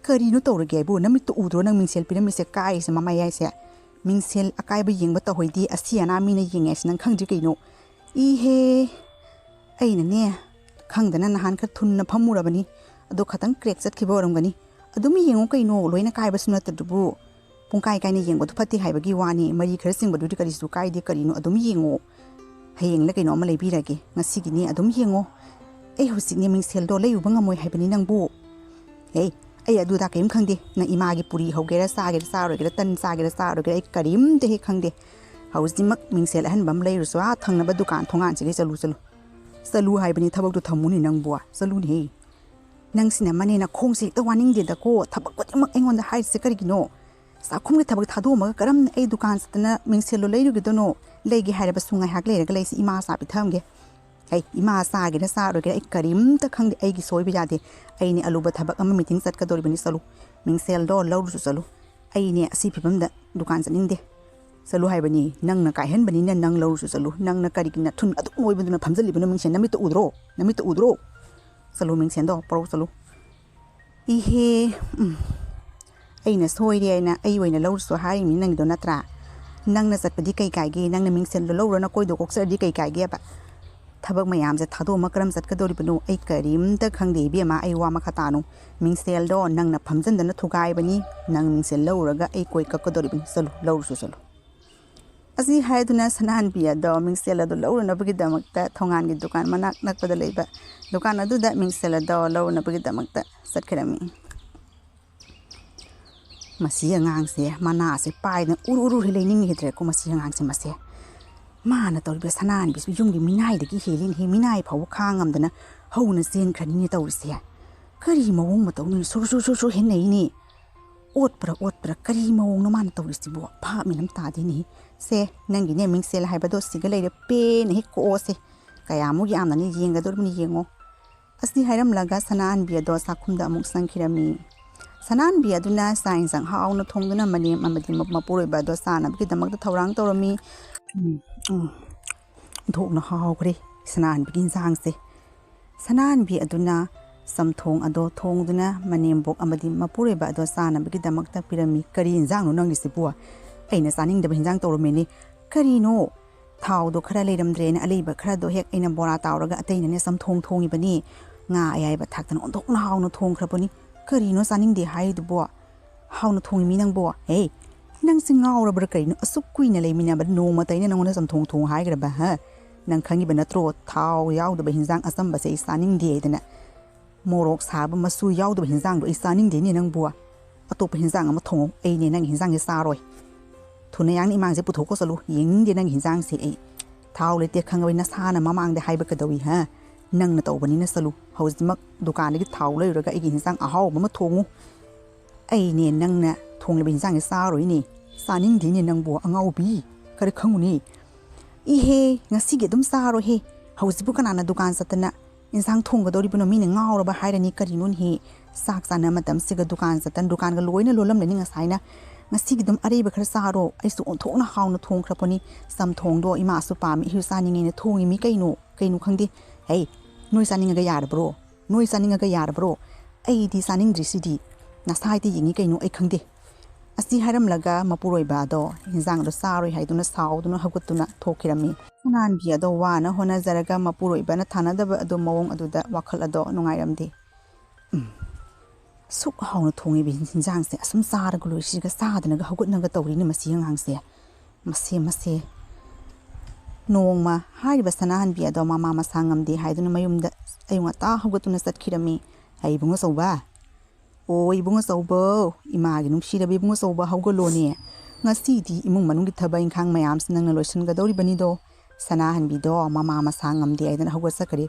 ꯀꯔꯤꯅꯣ ꯇꯧꯔꯒꯦ ꯍꯥꯏꯕꯨ ꯅꯃꯤꯠꯇꯣ ꯎꯗ꯭ꯔꯣ ꯅꯪ ꯃꯤꯡꯁꯦꯜ ꯄꯤꯔꯝꯃꯤꯁꯦ ꯀꯥꯏꯔꯤꯁꯦ ꯃꯃꯥꯌꯥꯏꯁꯦ ꯃꯤꯡꯁꯦꯜ ꯑꯀꯥꯏꯕ ꯌꯦꯡꯕ ꯇꯧꯍꯣꯏꯗꯤ ꯑꯁꯤ ꯑꯅꯥ ꯃꯤꯅ ꯌꯦꯡꯉꯦ ꯍꯥꯏꯁꯤ ꯅꯪ ꯈꯪꯗ꯭ꯔꯤ ꯀꯩꯅꯣ ꯏꯍꯦ ꯑꯩꯅꯅꯦ ꯈꯪꯗꯅ ꯅꯍꯥꯟ ꯈꯔ ꯊꯨꯟꯅ ꯐꯝꯃꯨꯔꯕꯅꯤ ꯑꯗꯣ ꯈꯇꯪ ꯀ꯭ꯔꯦꯛ ꯆꯠꯈꯤꯕ ꯑꯣꯏꯔꯝꯒꯅꯤ ꯑꯗꯨꯝ ꯌꯦꯡꯉꯣ ꯀꯩꯅꯣ ꯂꯣꯏꯅ ꯀꯥꯏꯕꯁꯨ ꯅꯠꯇ꯭ꯔꯗꯨꯕꯨ ꯄꯨꯡꯀꯥꯏ ꯀꯥꯏꯅ ꯌꯦꯡꯕꯗꯨ ꯐꯠꯇꯦ ꯍꯥꯏꯕꯒꯤ ꯋꯥꯅꯤ ꯃꯔꯤ ꯈꯔ ꯆꯤꯡꯕꯗꯨꯗꯤ ꯀꯔꯤꯁꯨ ꯀꯥꯏꯗꯦ ꯀꯔꯤꯅೋ ꯑꯗꯨꯝ ꯌꯦꯡꯉꯣ ꯍꯌꯦꯡꯂ ꯀꯩꯅꯣ ꯑꯃ ꯂꯩꯕꯤꯔꯒꯦ ꯉꯁꯤꯒꯤꯅꯦ ꯑꯗꯨꯝ ꯌꯦꯡꯉꯣ ꯑꯩ ꯍꯧꯖꯤꯛꯅꯦ ꯃꯤꯡꯁꯦꯜꯗꯣ ꯂꯩꯔꯨꯕ ꯉꯝꯃꯣꯏ ꯍꯥꯏꯕꯅꯤ ꯅꯪꯕꯨ ꯑꯩ ꯑꯗꯨꯗ ꯀꯔꯤꯝ ꯈꯪꯗꯦ ꯅꯪ ꯏꯃꯥꯒꯤ ꯄꯨꯔꯤ ꯍꯧꯒꯦꯔꯥ ꯆꯥꯒꯦꯔꯥ ꯆꯥꯔꯣꯏꯒꯦꯔꯥ ꯇꯟ ꯆꯥꯒꯦꯔꯥ ꯆꯥꯔꯣꯏꯒꯦꯔꯥ ꯑꯩ ꯀꯔꯤꯝꯇ ꯍꯦꯛ ꯈꯪꯗꯦ ꯍꯧꯖꯤꯛꯃꯛ ꯃꯤꯡꯁꯦꯜ ꯑꯍꯟꯕ ꯑꯃ ꯂꯩꯔꯨꯁꯨ ꯊꯪꯅꯕ ꯗꯨꯀꯥꯟ ꯊꯣꯡꯒꯥꯟꯁꯤꯒꯩ ꯆꯠꯂꯨ ꯍꯥꯏꯕꯅꯤ ꯊꯕꯛꯇꯨ ꯊꯝꯃꯨꯅꯤ ꯅꯪꯕꯨ ꯆꯠꯂꯨꯅꯦꯍꯦ ꯅꯪꯁꯤꯅ ꯃꯅꯦꯅ ꯈꯣꯡꯁꯦ ꯍꯦꯛꯇ ꯋꯥꯅꯤꯡꯗꯦꯗꯀꯣ ꯊꯕꯛ ꯈꯨꯗꯤꯡꯃꯛ ꯑꯩꯉꯣꯟꯗ ꯍꯥꯏꯔꯤꯁꯦ ꯀꯔꯤꯒꯤꯅꯣ ꯆꯥꯛꯈꯨꯝꯒꯤ ꯊꯕꯛ ꯊꯥꯗꯣꯛꯑꯝꯃꯒ ꯀꯔꯝꯅ ꯑꯩ ꯗꯨꯀꯥꯟ ꯆꯠꯇꯅ ꯃꯤꯡꯁꯦꯜꯗꯣ ꯂꯩꯔꯨꯒꯗꯣꯏꯅꯣ ꯂꯩꯒꯦ ꯍꯥꯏꯔꯕꯁꯨ ꯉꯥꯏꯍꯥꯛ ꯂꯩꯔꯒ ꯂꯩꯁꯤ ꯏꯃꯥ ꯆꯥ ꯄꯤꯊꯝꯒꯦ ꯏꯃꯥ ꯆꯥꯒꯦꯔꯥ ꯆꯥꯔꯣꯏꯒꯦꯔꯥ ꯑꯩ ꯀꯔꯤꯝꯇ ꯈꯪꯗꯦ ꯑꯩꯒꯤ ꯁꯣꯏꯕ ꯌꯥꯗꯦ ꯑꯩꯅꯦ ꯑꯂꯨꯕ ꯊꯕꯛ ꯑꯃ ꯃꯤꯇꯤꯡ ꯆꯠꯀꯗꯧꯔꯤꯕꯅꯤ ꯆꯠꯂꯨ ꯃꯤꯡꯁꯦꯜꯗꯣ ꯂꯧꯔꯨꯁꯨ ꯆꯠꯂꯨ ꯑꯩꯅꯦ ꯑꯁꯤ ꯐꯤꯕꯝꯗ ꯗꯨꯀꯥꯟ ꯆꯠꯅꯤꯡꯗꯦ ꯆꯠꯂꯨ ꯍꯥꯏꯕꯅꯤ ꯅꯪꯅ ꯀꯥꯏꯍꯟꯕꯅꯤꯅ ꯅꯪ ꯂꯧꯔꯨꯁꯨ ꯆꯠꯂꯨ ꯅꯪꯅ ꯀꯔꯤꯒꯤ ꯅꯊꯨꯟ ꯑꯗꯨꯛ ꯅꯣꯏꯕꯗꯨꯅ ꯐꯝꯖꯜꯂꯤꯕꯅꯣ ꯃꯤꯡꯁꯦꯜ ꯅꯃꯤꯠꯇ ꯎꯗ꯭ꯔꯣ ꯆꯠꯂꯨ ꯃꯤꯡꯁꯦꯜꯗꯣ ꯄꯣꯔꯛ ꯆꯠꯂꯨ ꯏꯍꯦ ꯑꯩꯅ ꯁꯣꯏꯔꯦ ꯍꯥꯏꯅ ꯑꯩ ꯑꯣꯏꯅ ꯂꯧꯔꯨꯁꯨ ꯍꯥꯏꯔꯤꯃꯤ ꯅꯪꯒꯤꯗꯣ ꯅꯠꯇ꯭ꯔꯥ ꯅꯪꯅ ꯆꯠꯄꯗꯤ ꯀꯩ ꯀꯥꯏꯒꯦ ꯅꯪꯅ ꯃꯤꯡꯁꯦꯜꯗꯣ ꯂꯧꯔ ꯅꯀꯣꯏꯗꯣ ꯀꯣꯛꯆꯔꯗꯤ ꯀꯩ ꯀꯥꯏꯒꯦꯕ ꯊꯕꯛ ꯃꯌꯥꯝꯁꯦ ꯊꯥꯗꯣꯛꯑꯃ ꯀꯔꯝ ꯆꯠꯀꯗꯧꯔꯤꯕꯅꯣ ꯑꯩ ꯀꯔꯤꯝꯇ ꯈꯪꯗꯦ ꯏꯕꯦꯝꯃ ꯑꯩ ꯋꯥ ꯃꯈꯥ ꯇꯥꯅꯨ ꯃꯤꯡꯁꯦꯜꯗꯣ ꯅꯪꯅ ꯐꯝꯖꯟꯗꯅ ꯊꯨꯒꯥꯏꯕꯅꯤ ꯅꯪ ꯃꯤꯡꯁꯦꯜ ꯂꯧꯔꯒ ꯑꯩ ꯀꯣꯏ ꯀꯛꯀꯗꯧꯔꯤꯕꯅꯤ ꯆꯠꯂꯨ ꯂꯧꯔꯨꯁꯨ ꯆꯠꯂꯨ ꯑꯁꯤ ꯍꯥꯏꯗꯨꯅ ꯁꯅꯥꯍꯟꯕꯤ ꯑꯗꯣ ꯃꯤꯡꯁꯦꯜ ꯑꯗꯨ ꯂꯧꯔꯨꯅꯕꯒꯤꯗꯃꯛꯇ ꯊꯣꯡꯒꯥꯟꯒꯤ ꯗꯨꯀꯥꯟ ꯃꯅꯥꯛ ꯅꯛꯄꯗ ꯂꯩꯕ ꯗꯨꯀꯥꯟ ꯑꯗꯨꯗ ꯃꯤꯡꯁꯦꯜ ꯑꯗꯣ ꯂꯧꯔꯨꯅꯕꯒꯤꯗꯃꯛꯇ ꯆꯠꯈꯤꯔꯝꯃꯤ ꯃꯁꯤ ꯑꯉꯥꯡꯁꯦ ꯃꯅꯥꯁꯦ ꯄꯥꯏꯗꯅ ꯎꯔꯨ ꯂꯩꯅꯤꯡꯈꯤꯗ꯭ꯔꯦꯀꯣ ꯃꯁꯤ ꯑꯉꯥꯡꯁꯦ ꯃꯁꯦ ꯃꯥꯅ ꯇꯧꯔꯤꯕ ꯁꯅꯥꯍꯟꯕꯤꯁꯨ ꯌꯨꯝꯒꯤ ꯃꯤꯅꯥꯏꯗꯒꯤ ꯍꯦꯜꯂꯤꯅꯦ ꯃꯤꯅꯥꯏ ꯐꯥꯎꯕ ꯈꯥꯡꯉꯝꯗꯅ ꯍꯧꯅ ꯆꯦꯟꯈ꯭ꯔꯅꯤꯅꯦ ꯇꯧꯔꯤꯁꯦ ꯀꯔꯤ ꯃꯑꯣꯡ ꯃꯇꯧꯅꯣ ꯁꯨꯔ ꯍꯦꯟꯅꯩꯅꯦ ꯑꯣꯠꯄ꯭ꯔꯥ ꯀꯔꯤ ꯃꯑꯣꯡꯅꯣ ꯃꯥꯅ ꯇꯧꯔꯤꯁꯤꯕꯣ ꯚꯥꯞ ꯃꯤꯅꯝ ꯇꯥꯗꯦꯅꯦ ꯁꯦ ꯅꯪꯒꯤꯅꯦ ꯃꯤꯡꯁꯦꯜ ꯍꯥꯏꯕꯗꯣ ꯁꯤꯒ ꯂꯩꯔꯦ ꯄꯦꯅ ꯍꯦꯛ ꯀꯣꯛꯑꯣꯁꯦ ꯀꯌꯥꯃꯨꯛ ꯌꯥꯝꯅꯅꯤ ꯌꯦꯡꯒꯗꯧꯔꯤꯕꯅꯤ ꯌꯦꯡꯉꯣ ꯑꯁꯤ ꯍꯥꯏꯔꯝꯂꯒ ꯁꯅꯥꯍꯟꯕꯤ ꯑꯗꯣ ꯆꯥꯛꯈꯨꯝꯗ ꯑꯃꯨꯛ ꯆꯪꯈꯤꯔꯝꯃꯤ ꯁꯅꯥꯍꯟꯕꯤ ꯑꯗꯨꯅ ꯆꯥꯛ ꯏꯟꯁꯥꯡ ꯍꯥꯎꯅ ꯊꯣꯡꯗꯨꯅ ꯃꯅꯦꯝ ꯑꯃꯗꯤ ꯃꯄꯨꯔꯣꯏꯕ ꯑꯗꯣ ꯆꯥꯅꯕꯒꯤꯗꯃꯛꯇ ꯊꯧꯔꯥꯡ ꯇꯧꯔꯝꯃꯤ ꯊꯣꯛꯅ ꯍꯥꯎꯈ꯭ꯔꯦ ꯁꯅꯥꯍꯟꯕꯤꯒꯤ ꯏꯟꯁꯥꯡꯁꯦ ꯁꯅꯥꯍꯟꯕꯤ ꯑꯗꯨꯅ ꯆꯝꯊꯣꯡ ꯑꯗꯣ ꯊꯣꯡꯗꯨꯅ ꯃꯅꯦꯝꯕꯣꯛ ꯑꯃꯗꯤ ꯃꯄꯨꯔꯣꯏꯕ ꯑꯗꯣ ꯆꯥꯅꯕꯒꯤꯗꯃꯛꯇ ꯄꯤꯔꯝꯃꯤ ꯀꯔꯤ ꯏꯟꯖꯥꯡꯅꯣ ꯅꯪꯒꯤꯁꯤꯕꯨ ꯑꯩꯅ ꯆꯥꯅꯤꯡꯗꯕ ꯏꯟꯖꯥꯡ ꯇꯧꯔꯝꯃꯦꯅꯦ ꯀꯔꯤꯅꯣ ꯊꯥꯎꯗꯣ ꯈꯔ ꯂꯩꯔꯝꯗ꯭ꯔꯦꯅ ꯑꯂꯩꯕ ꯈꯔꯗꯣ ꯍꯦꯛ ꯑꯩꯅ ꯕꯣꯔꯥ ꯇꯥꯎꯔꯒ ꯑꯇꯩꯅꯅꯦ ꯆꯝꯊꯣꯡ ꯊꯣꯡꯉꯤꯕꯅꯤ ꯉꯥ ꯑꯌꯥꯏꯕ ꯊꯥꯛꯇꯅ ꯑꯣꯟꯊꯣꯛꯅ ꯍꯥꯎꯅ ꯊꯣꯡꯈ꯭ꯔꯕꯅꯤ ꯀꯔꯤꯅꯣ ꯆꯥꯅꯤꯡꯗꯦ ꯍꯥꯏꯔꯤꯗꯨꯕꯣ ꯍꯥꯎꯅ ꯊꯣꯡꯉꯤꯃꯤ ꯅꯪꯕꯣ ꯍꯦ ꯅꯪꯁꯤ ꯉꯥꯎꯔꯕ꯭ꯔꯥ ꯀꯔꯤꯅꯣ ꯑꯁꯨꯛ ꯀꯨꯏꯅ ꯂꯩꯃꯤꯟꯅꯕ ꯅꯣꯡꯃꯇ ꯑꯩꯅ ꯅꯪꯉꯣꯟꯗ ꯆꯝꯊꯣꯡ ꯊꯣꯡ ꯍꯥꯏꯈ꯭ꯔꯕ ꯅꯪ ꯈꯪꯉꯤꯕ ꯅꯠꯇ꯭ꯔꯣ ꯊꯥꯎ ꯌꯥꯎꯗꯕ ꯍꯤꯟꯖꯥꯡ ꯑꯆꯝꯕꯁꯦ ꯑꯩ ꯆꯥꯅꯤꯡꯗꯦ ꯍꯥꯏꯗꯅ ꯃꯣꯔꯣꯛ ꯁꯥꯕ ꯃꯆꯨ ꯌꯥꯎꯗꯕ ꯍꯤꯟꯖꯥꯡꯗꯣ ꯑꯩ ꯆꯥꯅꯤꯡꯗꯦꯅꯦ ꯅꯪꯕꯨ ꯑꯇꯣꯞꯄ ꯍꯤꯟꯖꯥꯡ ꯑꯃ ꯊꯣꯡꯉꯣ ꯑꯩꯅꯦ ꯅꯪꯒꯤ ꯍꯤꯟꯖꯥꯡꯁꯦ ꯆꯥꯔꯣꯏ ꯊꯨꯅ ꯌꯥꯡꯅ ꯏꯃꯥꯡꯁꯦ ꯄꯨꯊꯣꯛꯀꯣ ꯆꯠꯂꯨ ꯌꯦꯡꯅꯤꯡꯗꯦ ꯅꯪꯒꯤ ꯍꯤꯟꯖꯥꯡꯁꯦ ꯑꯩ ꯊꯥꯎ ꯂꯩꯇꯦ ꯈꯪꯉꯕꯅꯤ ꯅꯁꯥꯅ ꯃꯃꯥꯡꯗ ꯍꯥꯏꯕ ꯀꯩꯗꯧꯏ ꯅꯪꯅ ꯇꯧꯕꯅꯤꯅ ꯆꯠꯂꯨ ꯍꯧꯖꯤꯛꯃꯛ ꯗꯨꯀꯥꯟꯗꯒꯤ ꯊꯥꯎ ꯂꯩꯔꯨꯔꯒ ꯑꯩꯒꯤ ꯍꯤꯟꯖꯥꯡ ꯑꯍꯥꯎꯕ ꯑꯃ ꯊꯣꯡꯉꯨ ꯑꯩꯅꯦ ꯅꯪꯅ ꯊꯣꯡꯂꯤꯕ ꯍꯤꯟꯖꯥꯡꯁꯦ ꯆꯥꯔꯣꯏꯅꯦ ꯆꯥꯅꯤꯡꯗꯦꯅꯦ ꯅꯪꯕꯨ ꯑꯉꯥꯎꯕꯤ ꯈꯔ ꯈꯪꯉꯨꯅꯦ ꯏꯍꯦ ꯉꯁꯤꯒꯤ ꯑꯗꯨꯝ ꯆꯥꯔꯣꯏꯍꯦ ꯍꯧꯖꯤꯛꯄꯨ ꯀꯅꯥꯅ ꯗꯨꯀꯥꯟ ꯆꯠꯇꯅ ꯏꯟꯁꯥꯡ ꯊꯣꯡꯒꯗꯧꯔꯤꯕꯅꯣ ꯃꯤꯅ ꯉꯥꯎꯔꯕ ꯍꯥꯏꯔꯅꯤ ꯀꯔꯤꯅꯣꯅꯦ ꯆꯥꯛ ꯆꯥꯅ ꯃꯇꯝꯁꯤꯒ ꯗꯨꯀꯥꯟ ꯆꯠꯇꯅ ꯗꯨꯀꯥꯟꯒ ꯂꯣꯏꯅ ꯂꯣꯜꯂꯝꯂꯅꯤ ꯉꯁꯥꯏꯅ ꯉꯁꯤꯒꯤ ꯑꯗꯨꯝ ꯑꯔꯩꯕ ꯈꯔ ꯆꯥꯔꯣ ꯑꯩꯁꯨ ꯑꯣꯟꯊꯣꯛꯅ ꯍꯥꯎꯅ ꯊꯣꯡꯈ꯭ꯔꯕꯅꯤ ꯆꯝꯊꯣꯡꯗꯣ ꯏꯃꯥꯁꯨ ꯄꯥꯝꯃꯤ ꯑꯩꯁꯨ ꯆꯥꯅꯤꯡꯉꯦꯅ ꯊꯣꯡꯉꯤꯃꯤ ꯀꯩꯅꯣ ꯈꯪꯗꯦ ꯍꯩ ꯅꯣꯏ ꯆꯥꯅꯤꯡꯉꯒ ꯌꯥꯔꯕ꯭ꯔꯣ ꯑꯩꯗꯤ ꯆꯥꯅꯤꯡꯗ꯭ꯔꯤꯁꯤꯗꯤ ꯅꯁꯥꯏꯗ ꯌꯦꯡꯉꯤ ꯀꯩꯅꯣ ꯑꯩ ꯈꯪꯗꯦ ꯑꯁꯤ ꯍꯥꯏꯔꯝꯂꯒ ꯃꯄꯨꯔꯣꯏꯕ ꯑꯗꯣ ꯍꯤꯟꯖꯥꯡꯗꯣ ꯆꯥꯔꯣꯏ ꯍꯥꯏꯗꯨꯅ ꯁꯥꯎꯗꯨꯅ ꯍꯧꯒꯠꯇꯨꯅ ꯊꯣꯛꯈꯤꯔꯝꯃꯤ ꯁꯅꯥꯍꯟꯕꯤ ꯑꯗꯣ ꯋꯥꯅ ꯍꯣꯠꯅꯖꯔꯒ ꯃꯄꯨꯔꯣꯏꯕꯅ ꯊꯥꯅꯗꯕ ꯑꯗꯣ ꯃꯑꯣꯡ ꯑꯗꯨꯗ ꯋꯥꯈꯜ ꯑꯗꯣ ꯅꯨꯡꯉꯥꯏꯔꯝꯗꯦ ꯁꯨꯛ ꯍꯥꯎꯅ ꯊꯣꯡꯉꯤꯕ ꯍꯤꯟꯖꯥꯡꯁꯦ ꯑꯁꯨꯝ ꯆꯥꯔꯒ ꯂꯣꯏꯁꯤꯒ ꯆꯥꯗꯅꯒ ꯍꯧꯒꯠꯅꯒ ꯇꯧꯔꯤꯅꯤ ꯃꯁꯤ ꯑꯉꯥꯡꯁꯦ ꯃꯁꯦ ꯅꯣꯡꯃ ꯍꯥꯏꯔꯤꯕ ꯁꯅꯥꯍꯟꯕꯤ ꯑꯗꯣ ꯃꯃꯥ ꯃꯁꯥ ꯉꯝꯗꯦ ꯍꯥꯏꯗꯨꯅ ꯃꯌꯨꯝꯗ ꯑꯌꯨꯛ ꯉꯟꯇꯥ ꯍꯧꯒꯠꯇꯨꯅ ꯆꯠꯈꯤꯔꯝꯃꯤ ꯏꯕꯨꯡꯉꯣ ꯆꯧꯕ ꯑꯣ ꯏꯕꯨꯡꯉꯣ ꯆꯧꯕ ꯏꯃꯥꯒꯤ ꯅꯨꯡꯁꯤꯔꯕ ꯏꯕꯨꯡꯉꯣ ꯆꯧꯕ ꯍꯧꯒꯠꯂꯣꯅꯦ ꯉꯁꯤꯗꯤ ꯏꯃꯨꯡ ꯃꯅꯨꯡꯒꯤ ꯊꯕꯛ ꯏꯪꯈꯥꯡ ꯃꯌꯥꯝꯁꯤ ꯅꯪꯅ ꯂꯣꯏꯁꯤꯟꯒꯗꯧꯔꯤꯕꯅꯤꯗꯣ ꯁꯅꯥꯍꯟꯕꯤꯗꯣ ꯃꯃꯥ ꯃꯁꯥ ꯉꯝꯗꯦ ꯍꯥꯏꯗꯅ ꯍꯧꯒꯠꯆꯈ꯭ꯔꯦ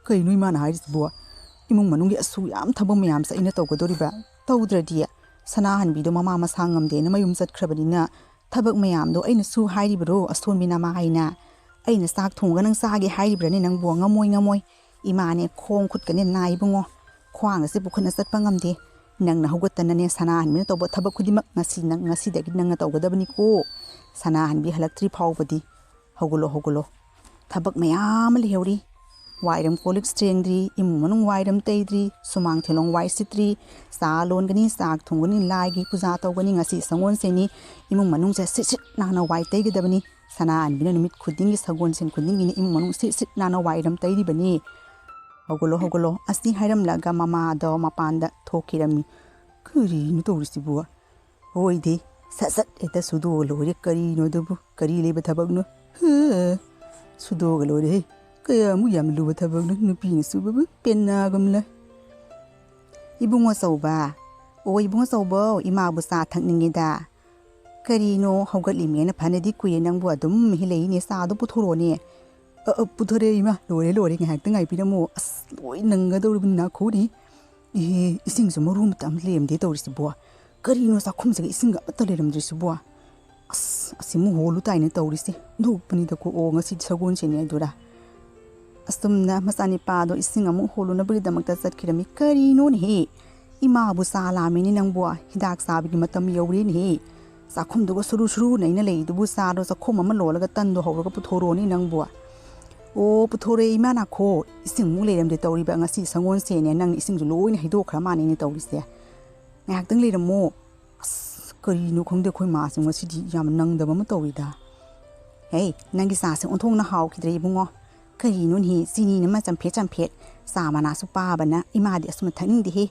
ꯀꯩꯅꯣ ꯏꯃꯥꯅ ꯍꯥꯏꯔꯤꯁꯤꯕꯣ ꯏꯃꯨꯡ ꯃꯅꯨꯡꯒꯤ ꯑꯁꯨꯛ ꯌꯥꯝ ꯊꯕꯛ ꯃꯌꯥꯝꯁꯦ ꯑꯩꯅ ꯇꯧꯒꯗꯧꯔꯤꯕ ꯇꯧꯗ꯭ꯔꯗꯤ ꯁꯅꯥꯍꯟꯕꯤꯗꯣ ꯃꯃꯥ ꯃꯁꯥ ꯉꯝꯗꯦꯅ ꯃꯌꯨꯝ ꯆꯠꯈ꯭ꯔꯕꯅꯤನ ꯊꯕꯛ ꯃꯌꯥꯝꯗꯣ ꯑꯩꯅꯁꯨ ꯍꯥꯏꯔꯤꯕꯔꯣ ꯑꯁꯣꯟꯕꯤ ꯅꯃꯥ ꯍꯥꯏꯅ ꯑꯩꯅ ꯆꯥꯛ ꯊꯣꯡꯉꯒ ꯅꯪ ꯆꯥꯒꯦ ꯍꯥꯏꯔꯤꯕ꯭ꯔꯅꯦ ꯅꯪꯕꯨ ꯉꯝꯃꯣꯏ ꯏꯃꯥꯅꯦ ꯈꯣꯡ ꯈꯨꯠꯀꯅꯦ ꯅꯥꯏꯕꯨꯡꯉꯣ ꯈ꯭ꯋꯥꯡ ꯑꯁꯤ ꯄꯨꯈꯠꯅ ꯆꯠꯄ ꯉꯝꯗꯦ ꯅꯪꯅ ꯍꯧꯒꯠꯇꯅꯅꯦ ꯁꯅꯥꯍꯟꯕꯤꯅ ꯇꯧꯕ ꯊꯕꯛ ꯈꯨꯗꯤꯡꯃꯛ ꯉꯁꯤꯗꯒꯤ ꯅꯪꯅ ꯇꯧꯒꯗꯕꯅꯤꯀꯣ ꯁꯅꯥꯍꯟꯕꯤ ꯍꯜꯂꯛꯇ꯭ꯔꯤ ꯐꯥꯎꯕꯗꯤ ꯍꯧꯒꯠꯂꯣ ꯊꯕꯛ ꯃꯌꯥꯝ ꯑꯃ ꯂꯩꯍꯧꯔꯤ ꯋꯥꯏꯔꯝ ꯀꯣꯜꯂꯤꯛ ꯁꯦꯡꯗ꯭ꯔꯤ ꯏꯃꯨꯡ ꯃꯅꯨꯡ ꯋꯥꯏꯔꯝ ꯇꯩꯗ꯭ꯔꯤ ꯁꯨꯃꯥꯡ ꯊꯦꯂꯣꯡ ꯋꯥꯏ ꯁꯤꯠꯇ꯭ꯔꯤ ꯆꯥ ꯂꯣꯟꯒꯅꯤ ꯆꯥꯛ ꯊꯣꯡꯒꯅꯤ ꯂꯥꯏꯒꯤ ꯄꯨꯖꯥ ꯇꯧꯒꯅꯤ ꯉꯁꯤ ꯁꯒꯣꯜꯁꯦꯟꯅꯤ ꯏꯃꯨꯡ ꯃꯅꯨꯡꯁꯦ ꯁꯤꯠ ꯅꯥꯟꯅ ꯋꯥꯏ ꯇꯩꯒꯗꯕꯅꯤ ꯁꯅꯥꯍꯟꯕꯤꯅ ꯅꯨꯃꯤꯠ ꯈꯨꯗꯤꯡꯒꯤ ꯁꯒꯣꯜꯁꯦꯟ ꯈꯨꯗꯤꯡꯒꯤꯅꯤ ꯏꯃꯨꯡ ꯃꯅꯨꯡ ꯁꯤꯠ ꯅꯥꯟꯅ ꯋꯥꯏꯔꯝ ꯇꯩꯔꯤꯕꯅꯤ ꯍꯧꯒꯠꯂꯣ ꯑꯁꯤ ꯍꯥꯏꯔꯝꯂꯒ ꯃꯃꯥꯗꯣ ꯃꯄꯥꯟꯗ ꯊꯣꯛꯈꯤꯔꯝꯃꯤ ꯀꯔꯤꯅꯣ ꯇꯧꯔꯤꯁꯤꯕꯨ ꯍꯣꯏꯗꯤ ꯁꯠ ꯍꯦꯛꯇ ꯁꯨꯗꯣꯛꯑ ꯂꯣꯏꯔꯦ ꯀꯔꯤꯅꯣ ꯑꯗꯨꯕꯨ ꯀꯔꯤ ꯂꯩꯕ ꯊꯕꯛꯅꯣ ꯁꯨꯗꯣꯛꯑꯒ ꯂꯣꯏꯔꯦ ꯀꯌꯥꯃꯨꯛ ꯌꯥꯝ ꯂꯨꯕ ꯊꯕꯛꯅꯣ ꯅꯨꯄꯤꯅ ꯁꯨꯕꯕꯨ ꯄꯦꯟꯅꯥꯒꯨꯝꯂ ꯏꯕꯨꯡꯉꯣ ꯆꯧꯕ ꯏꯕꯨꯡꯉꯣ ꯆꯧꯕ ꯏꯃꯥꯕꯨ ꯆꯥ ꯊꯛꯅꯤꯡꯉꯤꯗ ꯀꯔꯤꯅꯣ ꯍꯧꯒꯠꯂꯤꯃꯦꯅ ꯐꯅꯗꯤ ꯀꯨꯏꯔꯦ ꯅꯪꯕꯨ ꯑꯗꯨꯝ ꯂꯩꯅꯦ ꯆꯥꯗꯣ ꯄꯨꯊꯣꯔꯛꯑꯣꯅꯦ ꯄꯨꯊꯣꯔꯛꯑꯦ ꯏꯃꯥ ꯂꯣꯏꯔꯦ ꯉꯥꯏꯍꯥꯛꯇ ꯉꯥꯏꯕꯤꯔꯝꯃꯣ ꯑꯁ ꯂꯣꯏ ꯅꯪꯒꯗꯧꯔꯤꯕꯅꯤ ꯅꯥꯈꯣꯔꯤ ꯏꯍꯦ ꯏꯁꯤꯡꯁꯨ ꯃꯔꯨ ꯑꯃꯇ ꯂꯩꯔꯝꯗꯦ ꯇꯧꯔꯤꯁꯤꯕꯣ ꯀꯔꯤꯅꯣ ꯆꯥꯛꯈꯨꯝꯁꯤꯒ ꯏꯁꯤꯡꯒ ꯑꯃꯠꯇ ꯂꯩꯔꯝꯗ꯭ꯔꯤꯁꯤꯕꯣ ꯑꯁ ꯑꯁꯤꯃꯨꯛ ꯍꯣꯜꯂꯨ ꯇꯥꯏꯅ ꯇꯧꯔꯤꯁꯦ ꯙꯨꯞꯄꯅꯤꯗꯀꯣ ꯉꯁꯤꯗꯤ ꯁꯒꯣꯜꯁꯦꯟꯅꯤ ꯑꯗꯨꯔꯥ ꯑꯁꯨꯝꯅ ꯃꯆꯥꯅꯤꯄꯥꯗꯣ ꯏꯁꯤꯡ ꯑꯃꯨꯛ ꯍꯣꯜꯂꯨꯅꯕꯒꯤꯗꯃꯛꯇ ꯆꯠꯈꯤꯔꯝꯃꯤ ꯀꯔꯤꯅꯣꯅꯦꯍꯦ ꯏꯃꯥꯕꯨ ꯆꯥ ꯂꯥꯝꯃꯤꯅꯦ ꯅꯪꯕꯨ ꯍꯤꯗꯥꯛ ꯆꯥꯕꯒꯤ ꯃꯇꯝ ꯌꯧꯔꯦꯅꯦꯍꯦ ꯆꯥꯛꯈꯨꯝꯗꯨꯒ ꯁꯨꯔꯨ ꯅꯩꯅ ꯂꯩꯗꯨꯕꯨ ꯆꯥꯗꯣ ꯆꯥꯛꯈꯨꯝ ꯑꯃ ꯂꯣꯜꯂꯒ ꯇꯟꯗꯣ ꯍꯧꯔꯒ ꯄꯨꯊꯣꯔꯛꯑꯣꯅꯦ ꯅꯪꯕꯨ ꯄꯨꯊꯣꯔꯛꯑꯦ ꯏꯃꯥ ꯅꯥꯈꯣ ꯏꯁꯤꯡꯃꯨꯛ ꯂꯩꯔꯝꯗꯦ ꯇꯧꯔꯤꯕ ꯉꯁꯤ ꯁꯒꯣꯜꯁꯦꯟꯅꯦ ꯅꯪ ꯏꯁꯤꯡꯁꯨ ꯂꯣꯏꯅ ꯍꯩꯗꯣꯛꯈ꯭ꯔ ꯃꯥꯅꯦꯅꯦ ꯇꯧꯔꯤꯁꯦ ꯉꯥꯏꯍꯥꯛꯇꯪ ꯂꯩꯔꯝꯃꯣ ꯑꯁ ꯀꯔꯤꯅꯣ ꯈꯪꯗꯦ ꯑꯩꯈꯣꯏ ꯃꯥꯁꯦ ꯉꯁꯤꯗꯤ ꯌꯥꯝ ꯅꯪꯗꯕ ꯑꯃ ꯇꯧꯔꯤꯗ ꯅꯪꯒꯤ ꯆꯥꯁꯦ ꯑꯣꯟꯊꯣꯛꯅ ꯍꯥꯎꯈꯤꯗ꯭ꯔꯦ ꯏꯕꯨꯡꯉꯣ ꯀꯔꯤꯅꯣꯅꯦ ꯆꯤꯅꯤꯅ ꯆꯝꯐꯦꯠ ꯆꯥ ꯃꯅꯥꯁꯨ ꯄꯥꯕꯅ ꯏꯃꯥꯗꯤ ꯑꯁꯨꯝꯅ ꯊꯛꯅꯤꯡꯗꯦꯍꯦ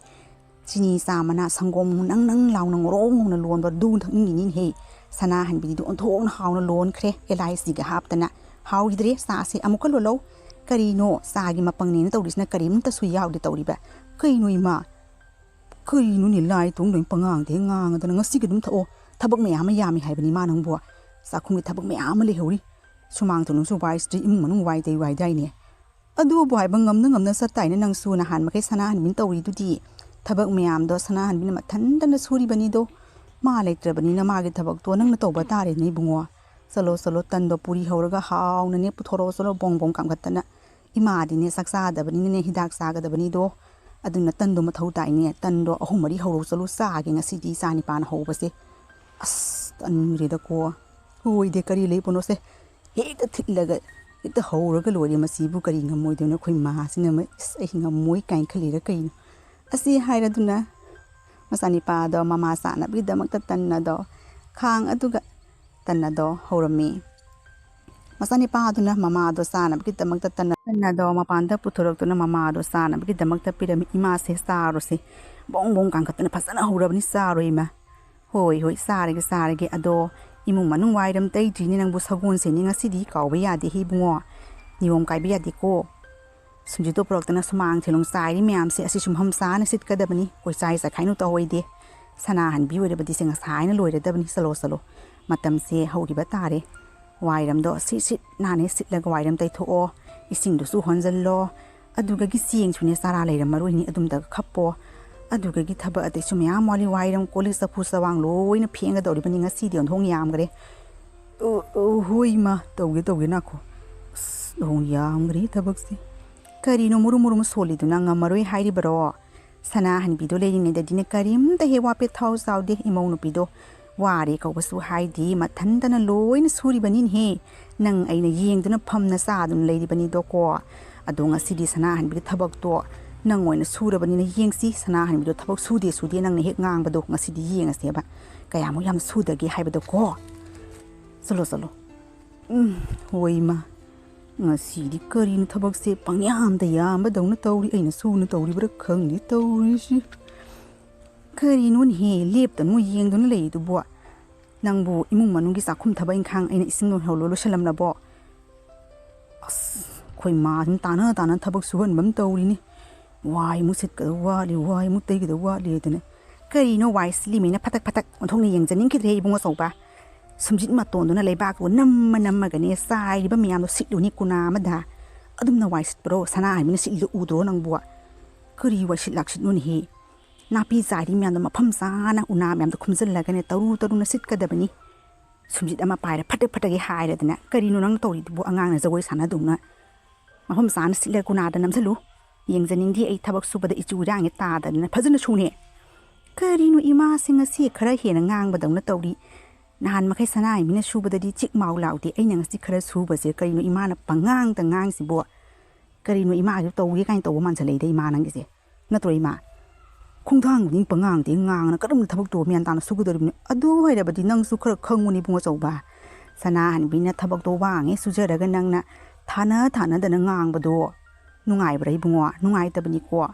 ꯆꯤꯅꯤ ꯆꯥ ꯃꯅꯥ ꯁꯪꯒꯣꯝ ꯅꯪ ꯂꯥꯎꯅ ꯉꯧꯔꯣꯡ ꯉꯧꯅ ꯂꯣꯟꯕ ꯗꯨ ꯊꯛꯅꯤꯡꯉꯤꯅꯤꯅꯦꯍꯦ ꯁꯅꯥꯍꯟꯕꯤꯗꯨ ꯑꯣꯟꯊꯣꯛꯅ ꯍꯥꯎꯅ ꯂꯣꯟꯈ꯭ꯔꯦ ꯑꯦꯂꯥꯏꯆꯤꯒ ꯍꯥꯞꯇꯅ ꯍꯥꯎꯈꯤꯗ꯭ꯔꯦ ꯆꯥꯁꯦ ꯑꯃꯨꯛꯀ ꯂꯣꯜꯂꯧ ꯀꯔꯤꯅꯣ ꯆꯥꯒꯤ ꯃꯄꯪꯅꯦꯅ ꯇꯧꯔꯤꯁꯤꯅ ꯀꯔꯤꯝꯇꯁꯨ ꯌꯥꯎꯗꯦ ꯇꯧꯔꯤꯕ ꯀꯩꯅꯣ ꯏꯃꯥ ꯀꯔꯤꯅꯣꯅꯦ ꯂꯥꯏ ꯇꯣꯡꯗꯣꯏ ꯄꯉꯥꯡꯗꯦ ꯉꯥꯡꯉꯗꯅ ꯉꯁꯤꯒꯤ ꯑꯗꯨꯝ ꯊꯛꯑꯣ ꯊꯕꯛ ꯃꯌꯥꯝ ꯑꯃ ꯌꯥꯝꯃꯤ ꯍꯥꯏꯕꯅꯤ ꯃꯥ ꯅꯪꯕꯨ ꯆꯥꯛꯈꯨꯝꯒꯤ ꯊꯕꯛ ꯃꯌꯥꯝ ꯑꯃ ꯂꯩꯍꯧꯔꯤ ꯁꯨꯃꯥꯡ ꯊꯣꯡꯅꯁꯨ ꯋꯥꯏꯁꯤꯗꯤ ꯏꯃꯨꯡ ꯃꯅꯨꯡ ꯋꯥꯏꯗꯥꯏꯅꯦ ꯑꯗꯨꯕꯨ ꯍꯥꯏꯕ ꯉꯝꯅ ꯆꯠꯇꯥꯏꯅꯦ ꯅꯪꯁꯨ ꯅꯍꯥꯟ ꯃꯈꯩ ꯁꯅꯥꯍꯟꯕꯤꯅ ꯇꯧꯔꯤꯗꯨꯗꯤ ꯊꯕꯛ ꯃꯌꯥꯝꯗꯣ ꯁꯅꯥꯍꯟꯕꯤꯅ ꯃꯊꯟꯇꯅ ꯁꯨꯔꯤꯕꯅꯤꯗꯣ ꯃꯥ ꯂꯩꯇ꯭ꯔꯕꯅꯤꯅ ꯃꯥꯒꯤ ꯊꯕꯛꯇꯣ ꯅꯪꯅ ꯇꯧꯕ ꯇꯥꯔꯦꯅꯦ ꯏꯕꯨꯡꯉꯣ ꯆꯠꯂꯣ ꯇꯟꯗꯣ ꯄꯨꯔꯤ ꯍꯧꯔꯒ ꯍꯥꯎꯅꯅꯦ ꯄꯨꯊꯣꯔꯛꯑꯣ ꯆꯠꯂꯣ ꯕꯣꯡ ꯀꯥꯝꯈꯠꯇꯅ ꯏꯃꯥꯗꯤꯅꯦ ꯆꯥꯛ ꯆꯥꯗꯕꯅꯤꯅꯅꯦ ꯍꯤꯗꯥꯛ ꯆꯥꯒꯗꯕꯅꯤꯗꯣ ꯑꯗꯨꯅ ꯇꯟꯗꯣ ꯃꯊꯧ ꯇꯥꯏꯅꯦ ꯇꯟꯗꯣ 3-4 ꯍꯧꯔꯣ ꯆꯠꯂꯣ ꯆꯥꯒꯦ ꯉꯁꯤꯗꯤ ꯏꯆꯥ ꯅꯤꯄꯥꯅ ꯍꯧꯕꯁꯦ ꯑꯁ ꯇꯟꯈ꯭ꯔꯦꯗꯀꯣ ꯍꯣꯏꯗꯦ ꯀꯔꯤ ꯂꯩꯕꯅꯣꯁꯦ ꯍꯦꯛꯇ ꯊꯤꯠꯂꯒ ꯍꯦꯛꯇ ꯍꯧꯔꯒ ꯂꯣꯏꯔꯦ ꯃꯁꯤꯕꯨ ꯀꯔꯤ ꯉꯝꯃꯣꯏꯗꯣꯏꯅꯣ ꯑꯩꯈꯣꯏ ꯃꯥꯁꯤꯅ ꯑꯩ ꯉꯝꯃꯣꯏ ꯀꯥꯏꯅ ꯈꯜꯂꯤꯔ ꯀꯩꯅꯣ ꯑꯁꯤ ꯍꯥꯏꯔꯗꯨꯅ ꯃꯆꯥꯅꯤꯄꯥꯗꯣ ꯃꯃꯥ ꯆꯥꯅꯕꯒꯤꯗꯃꯛꯇ ꯇꯟꯅꯗꯣ ꯈꯥꯡ ꯑꯗꯨꯒ ꯇꯟꯅꯗꯣ ꯍꯧꯔꯝꯃꯤ ꯃꯆꯥꯅꯤꯄꯥꯗꯨꯅ ꯃꯃꯥꯗꯣ ꯆꯥꯅꯕꯒꯤꯗꯃꯛꯇ ꯇꯟꯅꯗꯣ ꯃꯄꯥꯟꯗ ꯄꯨꯊꯣꯔꯛꯇꯨꯅ ꯃꯃꯥꯗꯣ ꯆꯥꯅꯕꯒꯤꯗꯃꯛꯇ ꯄꯤꯔꯝꯃꯤ ꯏꯃꯥꯁꯦ ꯆꯥꯔꯣꯁꯦ ꯕꯣꯡ ꯀꯥꯡꯈꯠꯇꯅ ꯐꯖꯅ ꯍꯧꯔꯕꯅꯤ ꯆꯥꯔꯣ ꯏꯃꯥ ꯍꯣꯏ ꯆꯥꯔꯒꯦ ꯑꯗꯣ ꯏꯃꯨꯡ ꯃꯅꯨꯡ ꯋꯥꯏꯔꯝ ꯇꯩꯗ꯭ꯔꯤꯅꯦ ꯅꯪꯕꯨ ꯁꯒꯣꯜꯁꯦꯅꯤ ꯉꯁꯤꯗꯤ ꯀꯥꯎꯕ ꯌꯥꯗꯦ ꯏꯕꯨꯡꯉꯣ ꯅꯤꯌꯣꯝ ꯀꯥꯏꯕ ꯌꯥꯗꯦꯀꯣ ꯁꯨꯝꯖꯤꯠꯇꯣ ꯄꯨꯔꯛꯇꯅ ꯁꯨꯃꯥꯡ ꯊꯦꯂꯣꯡ ꯆꯥꯏꯔꯤ ꯃꯌꯥꯝꯁꯦ ꯑꯁꯤ ꯁꯨꯝꯐꯝ ꯆꯥꯅ ꯁꯤꯠꯀꯗꯕꯅꯤ ꯀꯣꯏꯆꯥꯏ ꯆꯥꯏꯈꯥꯏꯅꯨ ꯇꯧꯑꯣꯏꯗꯦ ꯁꯅꯥꯍꯟꯕꯤ ꯑꯣꯏꯔꯕꯗꯤ ꯁꯦ ꯉꯁꯥꯏꯅ ꯂꯣꯏꯔꯗꯕꯅꯤ ꯆꯠꯂꯣ ꯃꯇꯝꯁꯦ ꯍꯧꯈꯤꯕ ꯇꯥꯔꯦ ꯋꯥꯏꯔꯝꯗꯣ ꯁꯤꯠ ꯅꯥꯟꯅꯦ ꯁꯤꯠꯂꯒ ꯋꯥꯏꯔꯝ ꯇꯩꯊꯣꯛꯑꯣ ꯏꯁꯤꯡꯗꯨꯁꯨ ꯍꯣꯟꯖꯜꯂꯣ ꯑꯗꯨꯒꯒꯤ ꯆꯦꯡꯁꯨꯅꯦ ꯆꯥꯔꯥ ꯂꯩꯔꯝꯃꯔꯣꯏꯅꯤ ꯑꯗꯨꯝꯇꯒ ꯈꯞꯄꯣ ꯑꯗꯨꯒꯒꯤ ꯊꯕꯛ ꯑꯇꯩꯁꯨ ꯃꯌꯥꯝ ꯋꯥꯠꯂꯤ ꯋꯥꯏꯔꯝ ꯀꯣꯜꯂꯤꯛ ꯆꯐꯨ ꯆꯋꯥꯡ ꯂꯣꯏꯅ ꯐꯦꯡꯒꯗꯧꯔꯤꯕꯅꯤ ꯉꯁꯤꯗꯤ ꯑꯣꯟꯊꯣꯡ ꯌꯥꯝꯈ꯭ꯔꯦ ꯍꯣꯏ ꯏꯃꯥ ꯇꯧꯒꯦ ꯅꯥꯈꯣ ꯑꯁ ꯑꯣꯟꯊꯣꯡ ꯌꯥꯝꯈ꯭ꯔꯦ ꯊꯕꯛꯁꯦ ꯀꯔꯤꯅꯣ ꯃꯨꯔꯨꯝ ꯁꯣꯜꯂꯤꯗꯨꯅ ꯉꯝꯃꯔꯣꯏ ꯍꯥꯏꯔꯤꯕꯔꯣ ꯁꯅꯥꯍꯟꯕꯤꯗꯣ ꯂꯩꯔꯤꯉꯩꯗꯗꯤꯅꯦ ꯀꯔꯤꯝꯇ ꯍꯦꯛ ꯋꯥꯄꯦꯠ ꯊꯥꯎ ꯆꯥꯎꯗꯦ ꯏꯃꯧ ꯅꯨꯄꯤꯗꯣ ꯋꯥꯔꯦ ꯀꯧꯕꯁꯨ ꯍꯥꯏꯗꯤ ꯃꯊꯟꯇꯅ ꯂꯣꯏꯅ ꯁꯨꯔꯤꯕꯅꯤꯅꯦꯍꯦ ꯅꯪ ꯑꯩꯅ ꯌꯦꯡꯗꯨꯅ ꯐꯝꯅ ꯆꯥꯗꯨꯅ ꯂꯩꯔꯤꯕꯅꯤꯗꯣꯀꯣ ꯑꯗꯣ ꯉꯁꯤꯗꯤ ꯁꯅꯥꯍꯟꯕꯤꯒꯤ ꯊꯕꯛꯇꯣ ꯅꯪ ꯑꯣꯏꯅ ꯁꯨꯔꯕꯅꯤꯅ ꯌꯦꯡꯁꯤ ꯁꯅꯥꯍꯟꯕꯤꯗꯣ ꯊꯕꯛ ꯁꯨꯗꯦ ꯅꯪꯅ ꯍꯦꯛ ꯉꯥꯡꯕꯗꯣ ꯉꯁꯤꯗꯤ ꯌꯦꯡꯉꯁꯦꯕ ꯀꯌꯥꯃꯨꯛ ꯌꯥꯝ ꯁꯨꯗꯒꯦ ꯍꯥꯏꯕꯗꯣꯀꯣ ꯆꯠꯂꯣ ꯍꯣꯏ ꯏꯃꯥ ꯉꯁꯤꯗꯤ ꯀꯔꯤꯅꯣ ꯊꯕꯛꯁꯦ ꯄꯪꯌꯥꯝꯗ ꯌꯥꯝꯕꯗꯧꯅ ꯇꯧꯔꯤ ꯑꯩꯅ ꯁꯨꯅ ꯇꯧꯔꯤꯕ꯭ꯔꯥ ꯈꯪꯗꯦ ꯇꯧꯔꯤꯁꯤ ꯀꯔꯤꯅꯣꯅꯦꯍꯦ ꯂꯦꯞꯇꯅꯣ ꯌꯦꯡꯗꯨꯅ ꯂꯩꯔꯤꯗꯨꯕꯣ ꯅꯪꯕꯨ ꯏꯃꯨꯡ ꯃꯅꯨꯡꯒꯤ ꯆꯥꯛꯈꯨꯝ ꯊꯕꯛ ꯏꯪꯈꯥꯡ ꯑꯩꯅ ꯏꯁꯤꯡ ꯂꯣꯏꯁꯜꯂꯝꯂꯕꯣ ꯑꯁ ꯑꯩꯈꯣꯏ ꯃꯥꯁꯤꯅ ꯇꯥꯅ ꯊꯕꯛ ꯁꯨꯍꯟꯕ ꯑꯃ ꯇꯧꯔꯤꯅꯤ ꯋꯥꯏꯃꯨꯛ ꯁꯤꯠꯀꯗꯕ ꯋꯥꯠꯂꯤ ꯋꯥꯏꯃꯨꯛ ꯇꯩꯒꯗꯕ ꯋꯥꯠꯂꯤ ꯑꯗꯨꯅ ꯀꯔꯤꯅꯣ ꯋꯥꯏ ꯁꯤꯠꯂꯤꯃꯤꯅ ꯐꯇꯛ ꯑꯣꯟꯊꯣꯛꯅ ꯌꯦꯡꯖꯅꯤꯡꯈꯤꯗ꯭ꯔꯦ ꯏꯕꯨꯡ ꯑꯆꯧꯕ ꯁꯨꯝꯖꯤꯠ ꯃꯇꯣꯟꯗꯨꯅ ꯂꯩꯕꯥꯛꯇꯨ ꯅꯝꯃꯒꯅꯦ ꯆꯥꯏꯔꯤꯕ ꯃꯌꯥꯝꯗꯣ ꯁꯤꯠꯂꯨꯅꯤ ꯀꯨꯅꯥ ꯑꯃꯗ ꯑꯗꯨꯝꯅ ꯋꯥꯏ ꯁꯤꯠꯄ꯭ꯔꯣ ꯁꯅꯥꯍꯟꯕꯤꯅ ꯁꯤꯠꯂꯤꯗꯣ ꯎꯗ꯭ꯔꯣ ꯅꯪꯕꯨ ꯀꯔꯤ ꯋꯥꯏ ꯁꯤꯠꯅꯣꯅꯦꯍꯦ ꯅꯥꯄꯤ ꯆꯥꯏꯔꯤ ꯃꯌꯥꯝꯗꯣ ꯃꯐꯝ ꯆꯥꯅ ꯎꯅꯥ ꯃꯌꯥꯝꯗꯣ ꯈꯨꯝꯖꯤꯜꯂꯒꯅꯦ ꯇꯔꯨꯅ ꯁꯤꯠꯀꯗꯕꯅꯤ ꯁꯨꯝꯖꯤꯠ ꯑꯃ ꯄꯥꯏꯔ ꯐꯠꯇꯒꯤ ꯍꯥꯏꯔꯗꯅ ꯀꯔꯤꯅꯣ ꯅꯪ ꯇꯧꯔꯤꯗꯨꯕꯨ ꯑꯉꯥꯡꯅ ꯖꯒꯣꯏ ꯁꯥꯟꯅꯗꯧꯅ ꯃꯐꯝ ꯆꯥꯅ ꯁꯤꯠꯂꯒ ꯀꯨꯅꯥꯗ ꯅꯝꯁꯤꯜꯂꯨ ꯌꯦꯡꯖꯅꯤꯡꯗꯦ ꯑꯩ ꯊꯕꯛ ꯁꯨꯕꯗ ꯏꯆꯨ ꯏꯔꯥꯡꯉꯦ ꯇꯥꯗꯅ ꯐꯖꯅ ꯁꯨꯅꯦ ꯀꯔꯤꯅꯣ ꯏꯃꯥꯁꯤ ꯉꯁꯤ khara hena ngangbadawna tawri nahan makai sanaimina subadadi chik mau laude aina ngasi khara subase karino imana pangang ta ngang sibo karino ima ju tawri kain taw man chaleide ima nangise natro ima khungthang ning pangang de ngang na kadam thabak to mian tan sugudoribni adu hoirabadi nang su khara khanguni bungo chawba sanahan bina thabak to wange sujaraga nangna thana dana ngangbado nungai brai bungo nungai tabani ko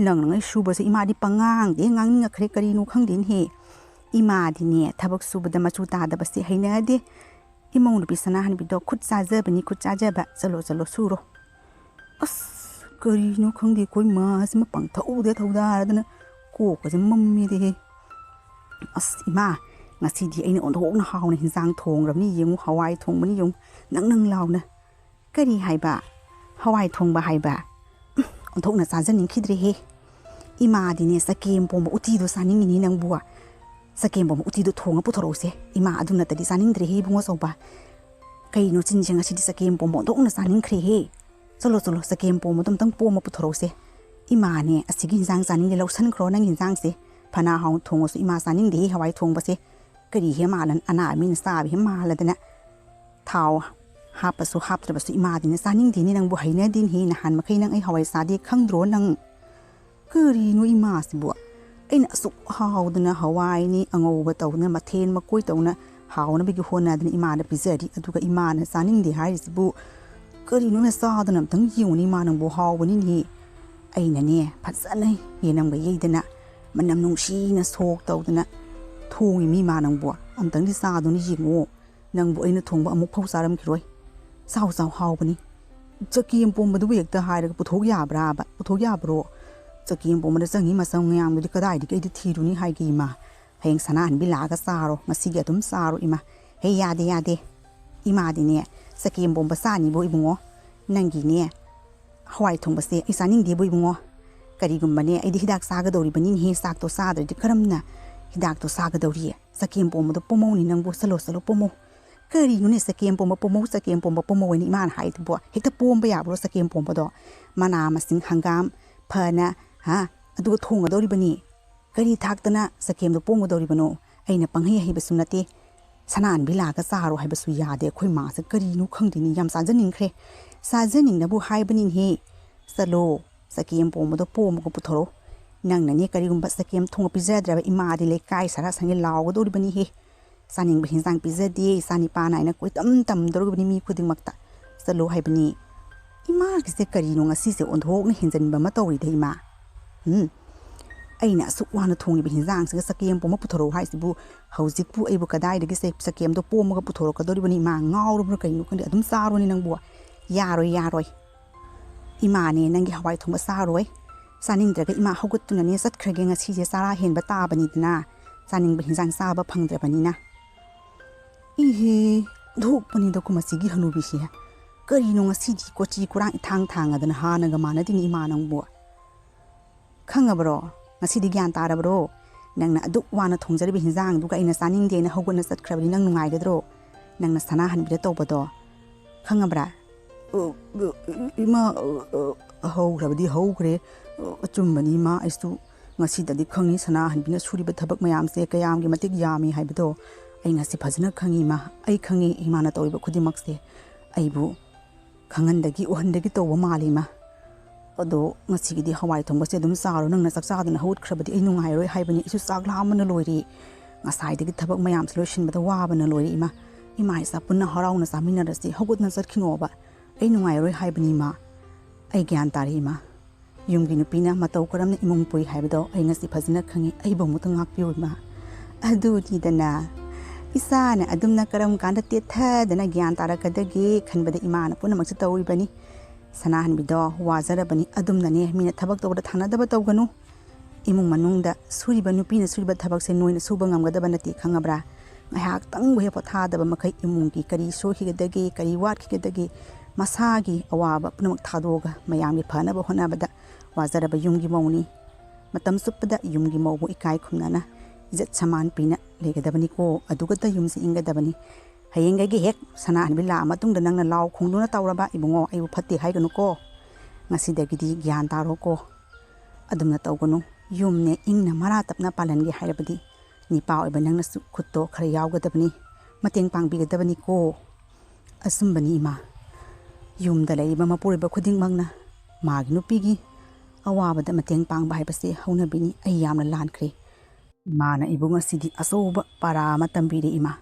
nang ngai subase ima di pangang de ngang ninga khre karino khangdin he ima di ne thabak subada machu ta da basi haina de imong rupi sanahan bi do khut sajabani khut sajaba chalo suro as karino khangde koi ma sima pang thau de thauda dana ko ko jam mammi de as ima ngasi di aina ondhokna hawna hinjang thong rabni yengu hawai thong bani yung nang launa kari haiba hawai thong ba haiba ondhokna sajanin khidre he ima di ne sakem pom uti do saning ni nang bua sakem pom uti do thonga puthorose ima aduna tadi saning dre he bungo soba kaino chinjeng asi di sakem pom ondhokna saning khre he chalo sakem pom dam tang pom puthorose ima ne asigi hinjang saning le lausan khro nang hinjang se phana haung thongo su ima saning de hawai thong ba se kari he malan ana min sa bi maladana thau hapasu haptrabasu ima din saning din nang bu haina din he na han makai nang ai hawai sa de khangdro nang kari no ima sibu aina asuk hawdana hawai ni angoba tawna mathen makoi tawna hawna bigi hona dana ima na pizari aduga ima na saning de hai sibu ꯀꯔꯤꯅꯣ ꯆꯥꯗꯅ ꯑꯝꯇꯪ ꯌꯦꯡꯉꯨꯅꯤ ꯏꯃꯥ ꯅꯪꯕꯨ ꯍꯥꯎꯕꯅꯤꯅꯦ ꯑꯩꯅꯅꯦ ꯐꯖꯅ ꯌꯦꯅꯝꯒ ꯌꯩꯗꯅ ꯃꯅꯝ ꯅꯨꯡꯁꯤꯅ ꯁꯣꯛ ꯇꯧꯗꯅ ꯊꯣꯡꯉꯤ ꯃꯤ ꯏꯃꯥ ꯅꯪꯕꯨ ꯑꯝꯇꯪꯗꯤ ꯆꯥꯗꯨꯅ ꯌꯦꯡꯉꯣ ꯅꯪꯕꯨ ꯑꯩꯅ ꯊꯣꯡꯕ ꯑꯃꯨꯛ ꯐꯥꯎ ꯆꯥꯔꯝꯈꯤꯔꯣꯏ ꯆꯥꯎ ꯆꯥꯎ ꯍꯥꯎꯕꯅꯤ ꯆꯒꯦꯝ ꯄꯣꯝꯕꯗꯨꯕꯨ ꯍꯦꯛꯇ ꯍꯥꯏꯔꯒ ꯄꯨꯊꯣꯛ ꯌꯥꯕ꯭ꯔꯥꯕ ꯄꯨꯊꯣꯛ ꯌꯥꯕ꯭ꯔꯣ ꯆꯒꯦꯝ ꯄꯣꯝꯕꯗ ꯆꯪꯉꯤ ꯃꯆꯪ ꯃꯌꯥꯝꯗꯨꯗꯤ ꯀꯗꯥꯏꯗꯒꯤ ꯑꯩꯗꯤ ꯊꯤꯔꯨꯅꯤ ꯍꯥꯏꯒꯦ ꯏꯃꯥ ꯍꯌꯦꯡ ꯁꯅꯥꯍꯟꯕꯤ ꯂꯥꯛꯑꯒ ꯆꯥꯔꯣ ꯉꯁꯤꯒꯤ ꯑꯗꯨꯝ ꯆꯥꯔꯣ ꯏꯃꯥ ꯍꯦ ꯌꯥꯗꯦ ꯌꯥꯗꯦ ꯏꯃꯥꯗꯤꯅꯦ ꯆꯒꯦꯝ ꯄꯣꯝꯕ ꯆꯥꯅꯤꯕꯣ ꯏꯕꯨꯡꯉꯣ ꯅꯪꯒꯤꯅꯦ ꯍꯋꯥꯏ ꯊꯣꯡꯕꯁꯦ ꯑꯩ ꯆꯥꯅꯤꯡꯗꯦꯕꯣ ꯏꯕꯨꯡꯉꯣ ꯀꯔꯤꯒꯨꯝꯕꯅꯦ ꯑꯩꯗꯤ ꯍꯤꯗꯥꯛ ꯆꯥꯒꯗꯧꯔꯤꯕꯅꯤꯅꯦꯍꯦ ꯆꯥꯛꯇꯣ ꯆꯥꯗ꯭ꯔꯗꯤ ꯀꯔꯝꯅ ꯍꯤꯗꯥꯛꯇꯣ ꯆꯥꯒꯗꯧꯔꯤ ꯆꯒꯦꯝ ꯄꯣꯝꯕꯗꯣ ꯄꯣꯝꯃꯧꯅꯤ ꯅꯪꯕꯨ ꯆꯠꯂꯣ ꯄꯣꯝꯃꯧ ꯀꯔꯤꯅꯣꯅꯦ ꯆꯒꯦꯝ ꯄꯣꯝꯕ ꯄꯣꯝꯃꯧ ꯆꯒꯦꯝ ꯄꯣꯝꯕ ꯄꯣꯝꯃꯧ ꯍꯥꯏꯅ ꯏꯃꯥꯅ ꯍꯥꯏꯗꯨꯕꯣ ꯍꯦꯛꯇ ꯄꯣꯝꯕ ꯌꯥꯕ꯭ꯔꯣ ꯆꯒꯦꯝ ꯄꯣꯝꯕꯗꯣ ꯃꯅꯥ ꯃꯁꯤꯡ ꯍꯪꯒꯥꯝ ꯐꯅ ꯑꯗꯨꯒ ꯊꯣꯡꯒꯗꯧꯔꯤꯕꯅꯤ ꯀꯔꯤ ꯊꯥꯛꯇꯅ ꯆꯒꯦꯝꯗꯣ ꯄꯣꯝꯒꯗꯧꯔꯤꯕꯅꯣ ꯑꯩꯅ ꯄꯪꯍꯩ ꯍꯩꯕꯁꯨ ꯅꯠꯇꯦ ꯁꯅꯥꯍꯟꯕꯤ ꯂꯥꯛꯑꯒ ꯆꯥꯔꯣ ꯍꯥꯏꯕꯁꯨ ꯌꯥꯗꯦ ꯑꯩꯈꯣꯏ ꯃꯥꯁꯦ ꯀꯔꯤꯅꯣ ꯈꯪꯗꯦꯅꯤ ꯌꯥꯝ ꯆꯥꯖꯅꯤꯡꯈ꯭ꯔꯦ ꯆꯥꯖꯅꯤꯡꯅꯕꯨ ꯍꯥꯏꯕꯅꯤꯅꯦꯍꯦ ꯆꯠꯂꯣ ꯆꯒꯦꯝ ꯄꯣꯝꯕꯗꯣ ꯄꯣꯝꯃꯒ ꯄꯨꯊꯣꯔꯛꯑꯣ ꯅꯪꯅꯅꯦ ꯀꯔꯤꯒꯨꯝꯕ ꯆꯒꯦꯝ ꯊꯣꯡꯉ ꯄꯤꯖꯗ꯭ꯔꯕ ꯏꯃꯥꯗꯤ ꯂꯩꯀꯥꯏ ꯁꯔꯥ ꯁꯪꯒꯦ ꯂꯥꯎꯒꯗꯧꯔꯤꯕꯅꯤꯍꯦ ꯆꯥꯅꯤꯡꯕ ꯍꯤꯟꯖꯥꯡ ꯄꯤꯖꯗꯦ ꯏꯆꯥꯅꯤꯄꯥ ꯅꯥꯏꯅ ꯀꯣꯏꯇꯝ ꯇꯝꯗꯧꯔꯤꯕꯅꯤ ꯃꯤ ꯈꯨꯗꯤꯡꯃꯛꯇ ꯆꯠꯂꯣ ꯍꯥꯏꯕꯅꯤ ꯏꯃꯥꯒꯤꯁꯦ ꯀꯔꯤꯅꯣ ꯉꯁꯤꯁꯦ ꯑꯣꯟꯊꯣꯛꯅ ꯍꯦꯟꯖꯟꯕ ꯑꯃ ꯇꯧꯔꯤꯗ ꯏꯃꯥ ꯑꯩꯅ ꯑꯁꯨꯛ ꯋꯥꯅ ꯊꯣꯡꯉꯤꯕ ꯍꯤꯟꯖꯥꯡꯁꯤꯒ ꯆꯒꯦꯝ ꯄꯣꯝꯕ ꯄꯨꯊꯣꯔꯛꯎ ꯍꯥꯏꯁꯤꯕꯨ ꯍꯧꯖꯤꯛꯄꯨ ꯑꯩꯕꯨ ꯀꯗꯥꯏꯗꯒꯤ ꯆꯒꯦꯝꯗꯣ ꯄꯣꯝꯃꯒ ꯄꯨꯊꯣꯔꯛꯀꯗꯧꯔꯤꯕꯅꯤ ꯏꯃꯥ ꯉꯥꯎꯔꯕ꯭ꯔꯥ ꯀꯔꯤꯅꯣ ꯈꯪꯗꯦ ꯑꯗꯨꯝ ꯆꯥꯔꯣꯅꯤ ꯅꯪꯕꯨ ꯌꯥꯔꯣꯏ ꯏꯃꯥꯅꯦ ꯅꯪꯒꯤ ꯍꯋꯥꯏ ꯊꯣꯡꯕ ꯆꯥꯔꯣꯏ ꯆꯥꯅꯤꯡꯗ꯭ꯔꯒ ꯏꯃꯥ ꯍꯧꯒꯠꯇꯨꯅꯅꯦ ꯆꯠꯈ꯭ꯔꯒꯦ ꯉꯁꯤꯁꯦ ꯆꯔꯥ ꯍꯦꯟꯕ ꯇꯥꯕꯅꯤꯗꯅ ꯆꯥꯅꯤꯡꯕ ꯍꯤꯟꯖꯥꯡ ꯆꯥꯕ ꯐꯪꯗ꯭ꯔꯕꯅꯤꯅ ꯏꯍꯦ ꯙꯣꯛꯄꯅꯤꯗꯀꯣ ꯃꯁꯤꯒꯤ ꯍꯅꯨꯕꯤꯁꯦ ꯀꯔꯤꯅꯣ ꯉꯁꯤꯗꯤ ꯀꯣꯆꯤ ꯀꯨꯔꯥꯡ ꯏꯊꯥꯡ ꯊꯥꯡꯉꯗꯅ ꯍꯥꯟꯅꯒ ꯃꯥꯟꯅꯗꯦꯅꯤ ꯏꯃꯥ ꯅꯪꯕꯨ ꯈꯪꯉꯕ꯭ꯔꯣ ꯉꯁꯤꯗꯤ ꯒ꯭ꯌꯥꯟ ꯇꯥꯔꯕ꯭ꯔꯣ ꯅꯪꯅ ꯑꯗꯨꯛ ꯋꯥꯅ ꯊꯣꯡꯖꯔꯤꯕ ꯍꯤꯟꯖꯥꯡꯗꯨꯒ ꯑꯩꯅ ꯆꯥꯅꯤꯡꯗꯦꯅ ꯍꯧꯒꯠꯅ ꯆꯠꯈ꯭ꯔꯕꯅꯤ ꯅꯪ ꯅꯨꯡꯉꯥꯏꯒꯗ꯭ꯔꯣ ꯅꯪꯅ ꯁꯅꯥꯍꯟꯕꯤꯗ ꯇꯧꯕꯗꯣ ꯈꯪꯉꯕ꯭ꯔꯥ ꯏꯃꯥ ꯍꯧꯈ꯭ꯔꯕꯗꯤ ꯍꯧꯈ꯭ꯔꯦ ꯑꯆꯨꯝꯕꯅꯤ ꯏꯃꯥ ꯑꯩꯁꯨ ꯉꯁꯤꯗꯗꯤ ꯈꯪꯉꯤ ꯁꯅꯥꯍꯟꯕꯤꯅ ꯁꯨꯔꯤꯕ ꯊꯕꯛ ꯃꯌꯥꯝꯁꯦ ꯀꯌꯥꯝꯒꯤ ꯃꯇꯤꯛ ꯌꯥꯝꯃꯤ ꯍꯥꯏꯕꯗꯣ ꯑꯩ ꯉꯁꯤ ꯐꯖꯅ ꯈꯪꯉꯤ ꯏꯃꯥ ꯑꯩ ꯈꯪꯉꯤ ꯏꯃꯥꯅ ꯇꯧꯔꯤꯕ ꯈꯨꯗꯤꯡꯃꯛꯁꯦ ꯑꯩꯕꯨ ꯈꯪꯍꯟꯗꯒꯤ ꯎꯍꯟꯗꯒꯤ ꯇꯧꯕ ꯃꯥꯜꯂꯤ ꯏꯃꯥ ꯑꯗꯣ ꯉꯁꯤꯒꯤꯗꯤ ꯍꯋꯥꯏ ꯊꯣꯡꯕꯁꯦ ꯑꯗꯨꯝ ꯆꯥꯔꯣ ꯅꯪꯅ ꯆꯥꯛ ꯆꯥꯗꯅ ꯍꯧꯒꯠꯈ꯭ꯔꯕꯗꯤ ꯑꯩ ꯅꯨꯡꯉꯥꯏꯔꯣꯏ ꯍꯥꯏꯕꯅꯤ ꯑꯩꯁꯨ ꯆꯥꯛ ꯂꯥꯝꯕꯅ ꯂꯣꯏꯔꯦ ꯉꯁꯥꯏꯗꯒꯤ ꯊꯕꯛ ꯃꯌꯥꯝꯁꯦ ꯂꯣꯏꯁꯤꯟꯕꯗ ꯋꯥꯕꯅ ꯂꯣꯏꯔꯦ ꯏꯃꯥ ꯏꯆꯥ ꯄꯨꯟꯅ ꯍꯔꯥꯎꯅ ꯆꯥꯃꯤꯟꯅꯔꯁꯤ ꯍꯧꯒꯠꯅ ꯆꯠꯈꯤꯅꯣꯕ ꯑꯩ ꯅꯨꯡꯉꯥꯏꯔꯣꯏ ꯍꯥꯏꯕꯅꯤ ꯏꯃꯥ ꯑꯩ ꯒ꯭ꯌꯥꯟ ꯇꯥꯔꯦ ꯏꯃꯥ ꯌꯨꯝꯒꯤ ꯅꯨꯄꯤꯅ ꯃꯇꯧ ꯀꯔꯝꯅ ꯏꯃꯨꯡ ꯄꯨꯏ ꯍꯥꯏꯕꯗꯣ ꯑꯩ ꯉꯁꯤ ꯐꯖꯅ ꯈꯪꯉꯤ ꯑꯩꯕꯨ ꯑꯃꯨꯛꯇ ꯉꯥꯛꯄꯤꯌꯨ ꯏꯃꯥ ꯑꯗꯨꯅꯤꯗꯅ ꯏꯆꯥꯅ ꯑꯗꯨꯝꯅ ꯀꯔꯝ ꯀꯥꯟꯗ ꯇꯦꯊꯗꯅ ꯒ꯭ꯌꯥꯟ ꯇꯥꯔꯛꯀꯗꯒꯦ ꯈꯟꯕꯗ ꯏꯃꯥꯅ ꯄꯨꯝꯅꯃꯛꯁꯦ ꯇꯧꯔꯤꯕꯅꯤ ꯁꯅꯥꯍꯟꯕꯤꯗꯣ ꯋꯥꯖꯔꯕꯅꯤ ꯑꯗꯨꯝꯅꯅꯦ ꯃꯤꯅ ꯊꯕꯛ ꯇꯧꯕꯗ ꯊꯥꯅꯗꯕ ꯇꯧꯒꯅꯨ ꯏꯃꯨꯡ ꯃꯅꯨꯡꯗ ꯁꯨꯔꯤꯕ ꯅꯨꯄꯤꯅ ꯁꯨꯔꯤꯕ ꯊꯕꯛꯁꯦ ꯅꯣꯏꯅ ꯁꯨꯕ ꯉꯝꯒꯗꯕ ꯅꯠꯇꯦ ꯈꯪꯉꯕ꯭ꯔꯥ ꯉꯥꯏꯍꯥꯛꯇꯪꯕꯨ ꯍꯦꯛ ꯄꯣꯊꯥꯗꯕ ꯃꯈꯩ ꯏꯃꯨꯡꯒꯤ ꯀꯔꯤ ꯁꯣꯏꯈꯤꯒꯗꯒꯦ ꯀꯔꯤ ꯋꯥꯠꯈꯤꯒꯗꯒꯦ ꯃꯁꯥꯒꯤ ꯑꯋꯥꯕ ꯄꯨꯝꯅꯃꯛ ꯊꯥꯗꯣꯛꯑꯒ ꯃꯌꯥꯝꯒꯤ ꯐꯅꯕ ꯍꯣꯠꯅꯕꯗ ꯋꯥꯖꯔꯕ ꯌꯨꯝꯒꯤ ꯃꯧꯅꯤ ꯃꯇꯝ ꯆꯨꯞꯄꯗ ꯌꯨꯝꯒꯤ ꯃꯧꯕꯨ ꯏꯀꯥꯏ ꯈꯨꯝꯅꯅ ꯏꯖꯠ ꯁꯃꯥꯟ ꯄꯤꯅ ꯂꯩꯒꯗꯕꯅꯤꯀꯣ ꯑꯗꯨꯒꯇ ꯌꯨꯝꯁꯤ ꯏꯪꯒꯗꯕꯅꯤ ꯍꯌꯦꯡꯒꯩꯒꯤ ꯍꯦꯛ ꯁꯅꯥꯍꯟꯕꯤ ꯂꯥꯛꯑ ꯃꯇꯨꯡꯗ ꯅꯪꯅ ꯂꯥꯎ ꯈꯣꯡꯗꯨꯅ ꯇꯧꯔꯕ ꯏꯕꯨꯡꯉꯣ ꯑꯩꯕꯨ ꯐꯠꯇꯦ ꯍꯥꯏꯒꯅꯨꯀꯣ ꯉꯁꯤꯗꯒꯤꯗꯤ ꯒ꯭ꯌꯥꯟ ꯇꯥꯔꯣꯀꯣ ꯑꯗꯨꯝꯅ ꯇꯧꯒꯅꯨ ꯌꯨꯝꯅꯦ ꯏꯪꯅ ꯃꯔꯥ ꯇꯞꯅ ꯄꯥꯜꯍꯟꯒꯦ ꯍꯥꯏꯔꯕꯗꯤ ꯅꯤꯄꯥ ꯑꯣꯏꯕ ꯅꯪꯅꯁꯨ ꯈꯨꯠꯇꯣ ꯈꯔ ꯌꯥꯎꯒꯗꯕꯅꯤ ꯃꯇꯦꯡ ꯄꯥꯡꯕꯤꯒꯗꯕꯅꯤꯀꯣ ꯑꯆꯨꯝꯕꯅꯤ ꯏꯃꯥ ꯌꯨꯝꯗ ꯂꯩꯔꯤꯕ ꯃꯄꯨꯔꯣꯏꯕ ꯈꯨꯗꯤꯡꯃꯛꯅ ꯃꯥꯒꯤ ꯅꯨꯄꯤꯒꯤ ꯑꯋꯥꯕꯗ ꯃꯇꯦꯡ ꯄꯥꯡꯕ ꯍꯥꯏꯕꯁꯦ ꯍꯧꯅꯕꯤꯅꯤ ꯑꯩ ꯌꯥꯝꯅ ꯂꯥꯟꯈ꯭ꯔꯦ ꯏꯃꯥꯅ ꯑꯩꯕꯨ ꯉꯁꯤꯗꯤ ꯑꯆꯧꯕ ꯄꯥꯔꯥ ꯑꯃ ꯇꯝꯕꯤꯔꯦ ꯏꯃꯥ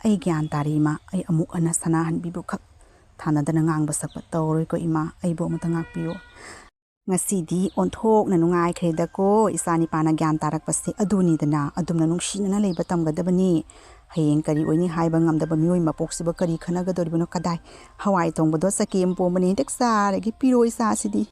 ꯑꯩ ꯒ꯭ꯌꯥꯟ ꯇꯥꯔꯦ ꯏꯃꯥ ꯑꯩ ꯑꯃꯨꯛ ꯍꯟꯅ ꯁꯅꯥꯍꯟꯕꯤꯕꯨ ꯈꯛ ꯊꯥꯅꯗꯅ ꯉꯥꯡꯕ ꯁꯛꯄ ꯇꯧꯔꯣꯏꯀꯣ ꯏꯃꯥ ꯑꯩꯕꯨ ꯑꯃꯨꯛꯇ ꯉꯥꯛꯄꯤꯌꯨ ꯉꯁꯤꯗꯤ ꯑꯣꯟꯊꯣꯛꯅ ꯅꯨꯡꯉꯥꯏꯈ꯭ꯔꯦꯗꯀꯣ ꯏꯆꯥꯅꯤꯄꯥꯅ ꯒ꯭ꯌꯥꯟ ꯇꯥꯔꯛꯄꯁꯦ ꯑꯗꯨꯅꯤꯗꯅ ꯑꯗꯨꯝꯅ ꯅꯨꯡꯁꯤꯅꯅ ꯂꯩꯕ ꯇꯝꯒꯗꯕꯅꯤ ꯍꯌꯦꯡ ꯀꯔꯤ ꯑꯣꯏꯅꯤ ꯍꯥꯏꯕ ꯉꯝꯗꯕ ꯃꯤꯑꯣꯏ ꯃꯄꯣꯛꯁꯤꯕꯨ ꯀꯔꯤ ꯈꯟꯅꯒꯗꯧꯔꯤꯕꯅꯣ ꯀꯗꯥꯏ ꯍꯋꯥꯏ ꯊꯣꯡꯕꯗꯣ ꯆꯒꯦꯝ ꯄꯣꯝꯕꯅꯤ ꯍꯦꯛꯇ ꯆꯥꯔꯒꯦ ꯄꯤꯔꯣ ꯏꯆꯥꯁꯤꯗꯤ